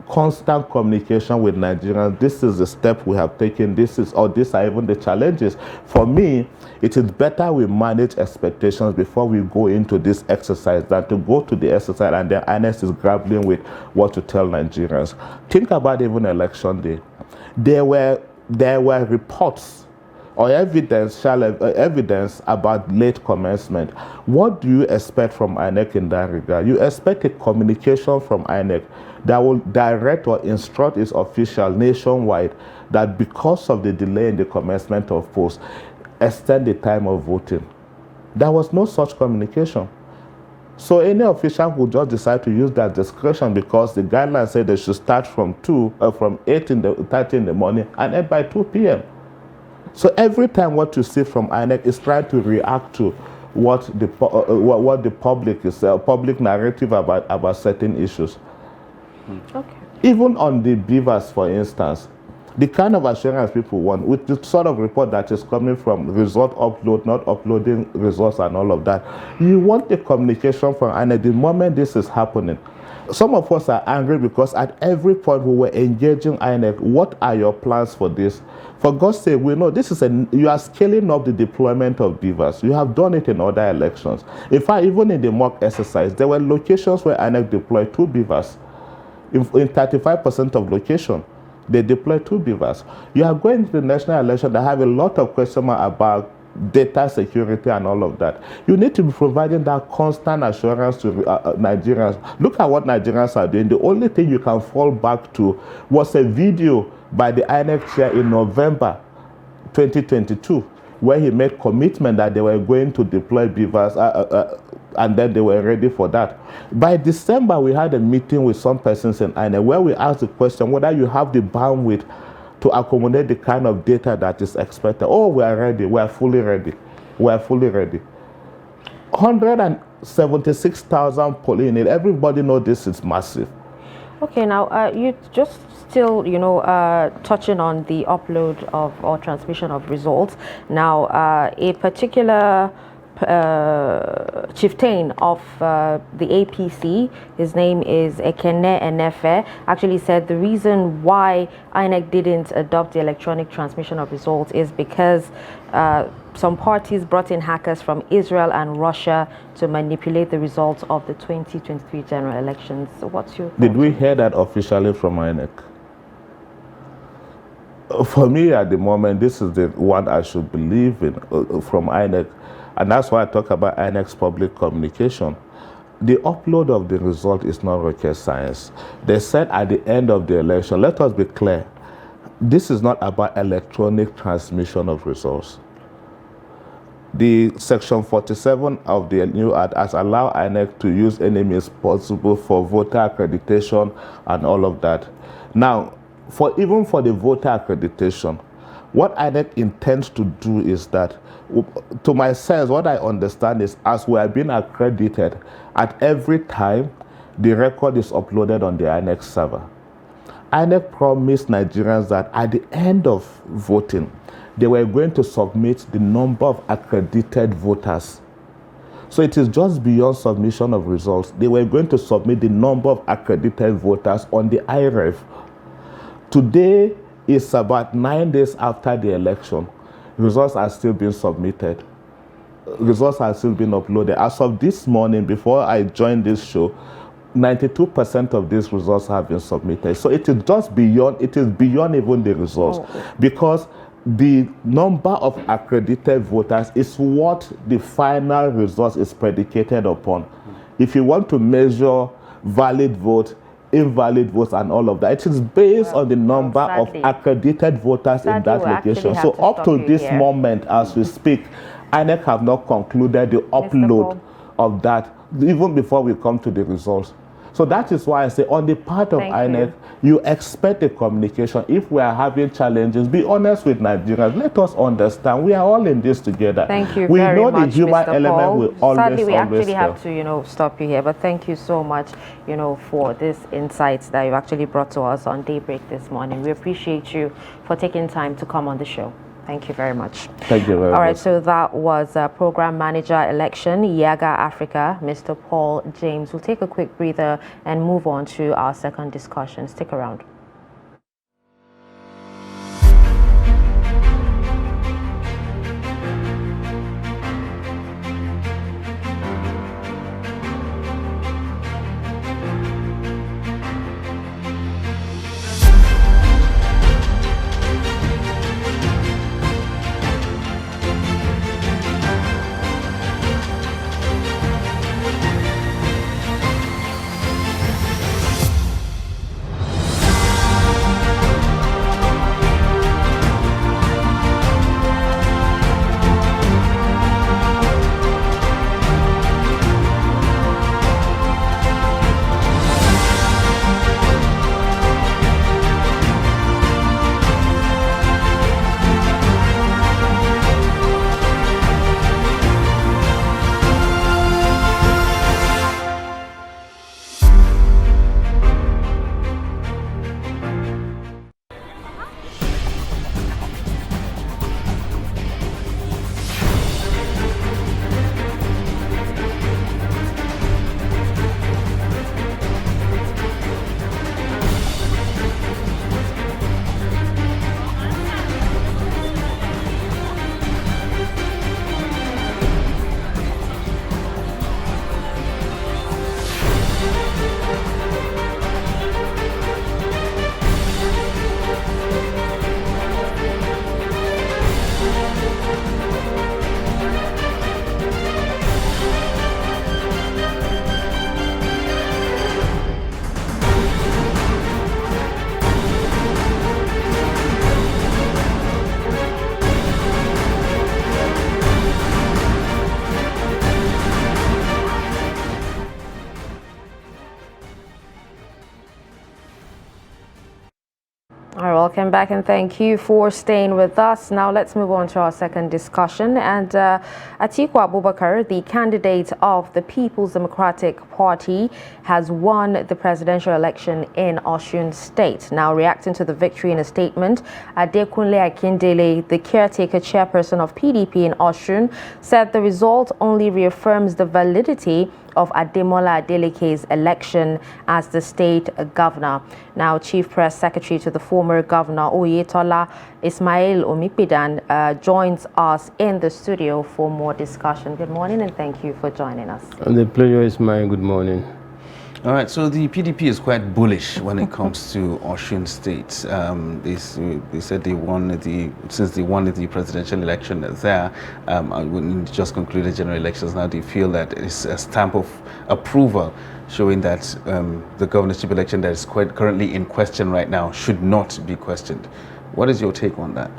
constant communication with Nigerians. This is the step we have taken. These are even the challenges. For me, it is better we manage expectations before we go into this exercise than to go to the exercise and then INEC is grappling with what to tell Nigerians. Think about even election day. There were reports or evidence about late commencement. What do you expect from INEC in that regard? You expect a communication from INEC that will direct or instruct its official nationwide that because of the delay in the commencement of polls, extend the time of voting. There was no such communication. So any official would just decide to use that discretion because the guidelines say they should start from 8:30 in the morning and end by 2 p.m. So every time what you see from INEC is trying to react to what the public is, public narrative about certain issues. Okay. Even on the beavers, for instance, the kind of assurance people want, with the sort of report that is coming from result upload, not uploading results and all of that, you want the communication from INEC the moment this is happening. Some of us are angry because at every point we were engaging INEC. What are your plans for this? For God's sake, we know this is you are scaling up the deployment of beavers. You have done it in other elections. In fact, even in the mock exercise, there were locations where INEC deployed 2 beavers. In 35% of location, they deployed 2 beavers. You are going to the national election that have a lot of questions about data security and all of that. You need to be providing that constant assurance to Nigerians. Look at what Nigerians are doing. The only thing you can fall back to was a video by the INEC chair in November 2022, where he made commitment that they were going to deploy beavers and then they were ready for that. By December, we had a meeting with some persons in INEC where we asked the question whether you have the bandwidth to accommodate the kind of data that is expected. Oh, we are ready. We are fully ready. We are fully ready. 176,000 polling. Everybody knows this is massive. Okay, now you just still, touching on the upload of or transmission of results. Now, a particular chieftain of the APC, his name is Ekene Enefe, actually said the reason why INEC didn't adopt the electronic transmission of results is because some parties brought in hackers from Israel and Russia to manipulate the results of the 2023 general elections. So what's your thoughts? Did we hear that officially from INEC? For me, at the moment, this is the one I should believe in from INEC. And that's why I talk about INEC's public communication. The upload of the result is not rocket science. They said at the end of the election, let us be clear, this is not about electronic transmission of results. The section 47 of the new act has allowed INEC to use any means possible for voter accreditation and all of that. Now, even for the voter accreditation, what INEC intends to do is that, to my sense, what I understand is as we are being accredited, at every time, the record is uploaded on the INEC server. INEC promised Nigerians that at the end of voting, they were going to submit the number of accredited voters. So it is just beyond submission of results. They were going to submit the number of accredited voters on the IREF. Today is about 9 days after the election. Results are still being submitted. Results are still being uploaded. As of this morning, before I joined this show, 92% of these results have been submitted. So it is just beyond, it is beyond even the results. Because the number of accredited voters is what the final result is predicated upon. If you want to measure valid vote, invalid votes and all of that, it is based on the number of accredited voters in that location. So up to this moment, as we speak, INEC have not concluded the upload of that, even before we come to the results. So that is why I say on the part of INEC, you expect a communication. If we are having challenges, be honest with Nigerians. Let us understand. We are all in this together. Thank you we very know much, the human Mr. element Paul. will always, Sadly, we always actually have to, stop you here. But thank you so much, for this insights that you actually brought to us on Daybreak this morning. We appreciate you for taking time to come on the show. Thank you very much. Thank you very much. All right, so that was Program Manager Election, Yaga Africa, Mr. Paul James. We'll take a quick breather and move on to our second discussion. Stick around. Welcome back and thank you for staying with us. Now let's move on to our second discussion. And Atiku Abubakar, the candidate of the People's Democratic Party, has won the presidential election in Osun State. Now reacting to the victory in a statement, Adekunle Akindele, the caretaker chairperson of PDP in Osun, said the result only reaffirms the validity of Ademola Adeleke's election as the state governor. Now, Chief Press Secretary to the former governor, Oyetola Ismail Omipidan, joins us in the studio for more discussion. Good morning and thank you for joining us. And the pleasure is mine. Good morning. All right, so the PDP is quite bullish when it comes to Osun State. They said since they won the presidential election there, when they just concluded general elections, now they feel that it's a stamp of approval showing that the governorship election that is currently in question right now should not be questioned. What is your take on that?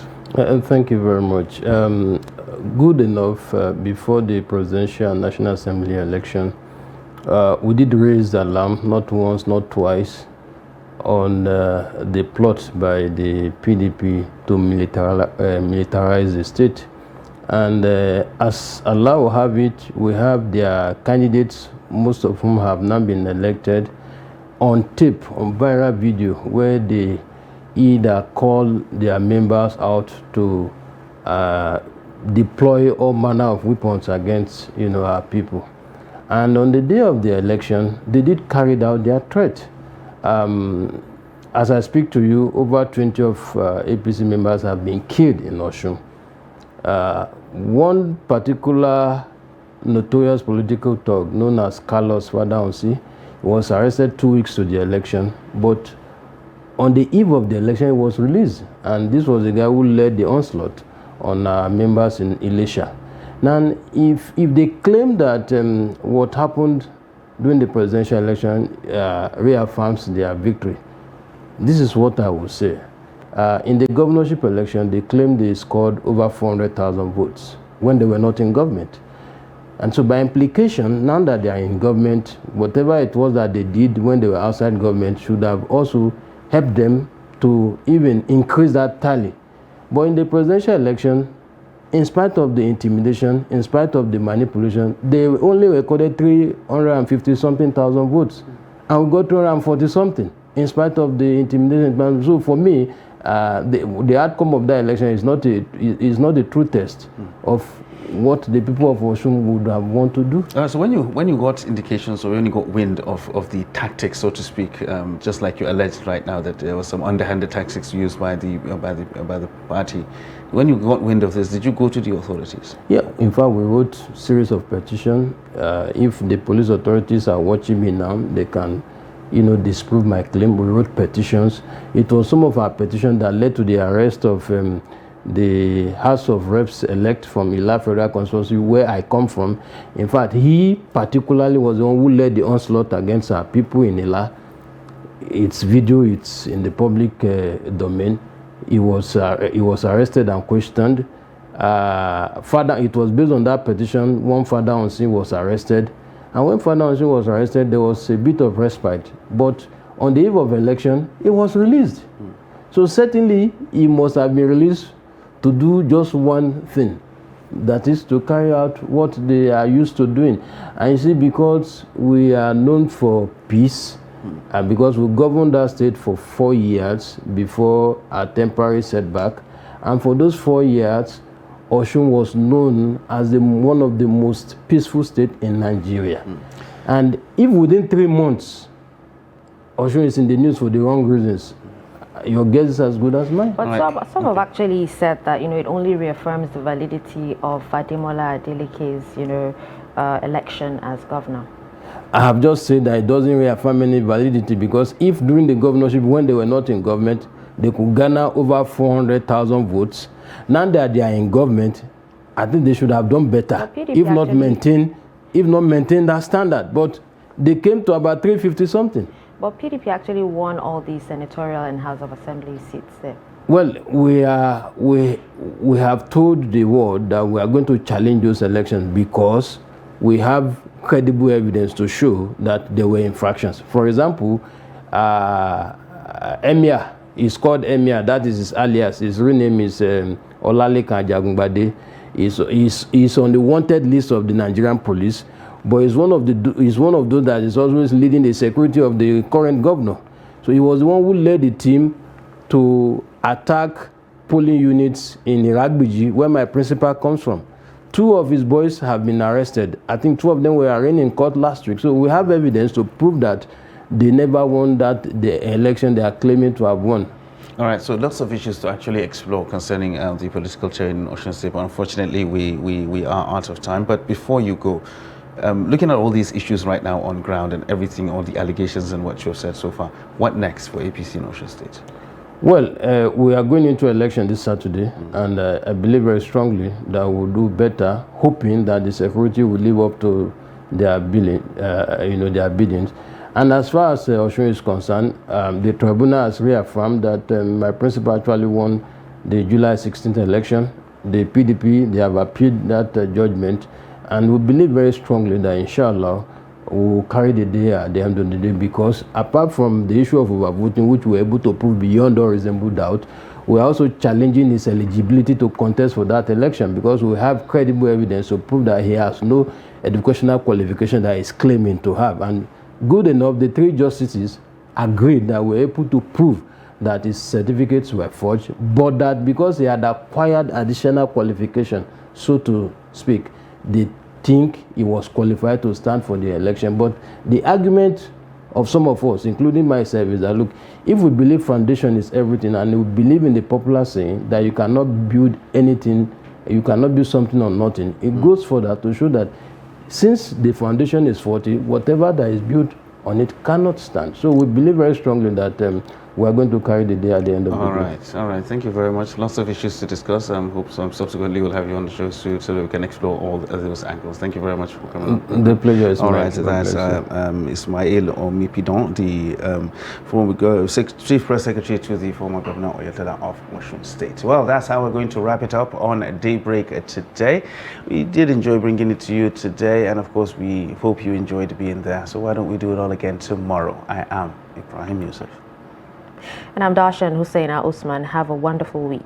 Thank you very much. Good enough, before the presidential and National Assembly election, we did raise the alarm, not once, not twice, on the plot by the PDP to militarize the state. And as Allah will have it, we have their candidates, most of whom have now been elected, on tape, on viral video, where they either call their members out to deploy all manner of weapons against, our people. And on the day of the election, they did carry out their threat. As I speak to you, over 20 of APC members have been killed in Osun. One particular notorious political thug known as Carlos Wadaunsi was arrested 2 weeks to the election, but on the eve of the election, he was released. And this was the guy who led the onslaught on members in Ilesha. Now, if they claim that what happened during the presidential election reaffirms their victory, this is what I would say. In the governorship election, they claimed they scored over 400,000 votes when they were not in government. And so by implication, now that they are in government, whatever it was that they did when they were outside government should have also helped them to even increase that tally. But in the presidential election, in spite of the intimidation, in spite of the manipulation, they only recorded 350-something thousand votes. And we got 240-something, in spite of the intimidation. So for me, the outcome of that election is not a true test of what the people of Osun would have want to do. So when you got indications or when you got wind of the tactics, so to speak, just like you alleged right now that there was some underhanded tactics used by the party, when you got wind of this, did you go to the authorities? Yeah, in fact, we wrote a series of petitions. If the police authorities are watching me now, they can, disprove my claim. We wrote petitions. It was some of our petitions that led to the arrest of the House of Reps elect from Ila Federal Constituency, where I come from. In fact, he particularly was the one who led the onslaught against our people in Ila. It's video, it's in the public domain. He was arrested and questioned. It was based on that petition. One father on scene was arrested. And when father on scene was arrested, there was a bit of respite. But on the eve of election, he was released. So certainly, he must have been released to do just one thing, that is to carry out what they are used to doing. And you see, because we are known for peace, and because we governed that state for 4 years before a temporary setback, and for those 4 years, Osun was known as one of the most peaceful states in Nigeria. And if within 3 months, Osun is in the news for the wrong reasons, your guess is as good as mine. But some have actually said that, it only reaffirms the validity of Ademola Adeleke's, election as governor. I have just said that it doesn't reaffirm any validity, because if during the governorship, when they were not in government, they could garner over 400,000 votes, now that they are in government, I think they should have done better, if not maintain that standard. But they came to about 350-something. But PDP actually won all the senatorial and House of Assembly seats there. Well, we have told the world that we are going to challenge those elections because we have credible evidence to show that there were infractions. For example, Emir He's called Emir. That is his alias. His real name is Olalekan Ajagungbade. He's on the wanted list of the Nigerian police, but he's one of those that is always leading the security of the current governor. So he was the one who led the team to attack polling units in Iragbiji, where my principal comes from. 2 of his boys have been arrested. I think 2 of them were arraigned in court last week. So we have evidence to prove that they never won the election they are claiming to have won. All right, so lots of issues to actually explore concerning the political chair in Osun State, but unfortunately we are out of time. But before you go, looking at all these issues right now on ground and everything, all the allegations and what you've said so far, what next for APC in Osun State? Well, we are going into election this Saturday, and I believe very strongly that we'll do better, hoping that the security will live up to their their biddings. And as far as Osun is concerned, the tribunal has reaffirmed that my principal actually won the July 16th election. The PDP, they have appealed that judgment, and we believe very strongly that inshallah will carry the day at the end of the day, because apart from the issue of overvoting, which we were able to prove beyond all reasonable doubt, we are also challenging his eligibility to contest for that election, because we have credible evidence to prove that he has no educational qualification that he's claiming to have. And good enough, the 3 justices agreed that we're able to prove that his certificates were forged, but that because he had acquired additional qualification, so to speak, they think he was qualified to stand for the election. But the argument of some of us, including myself, is that, look, if we believe foundation is everything, and we believe in the popular saying that you cannot build anything, you cannot build something on nothing, it goes further to show that since the foundation is faulty, whatever that is built on it cannot stand. So we believe very strongly that we are going to carry the day at the end of the day. All right. Thank you very much. Lots of issues to discuss. Hope subsequently we'll have you on the show so that we can explore all those angles. Thank you very much for coming on. The pleasure is all mine. Right, that's Ismail Omipidon, the former Chief Press Secretary to the former Governor Oyetola of Osun State. Well, that's how we're going to wrap it up on Daybreak today. We did enjoy bringing it to you today, and of course we hope you enjoyed being there. So why don't we do it all again tomorrow? I am Ibrahim Yusuf. And I'm Darshan Hussein Usman. Have a wonderful week.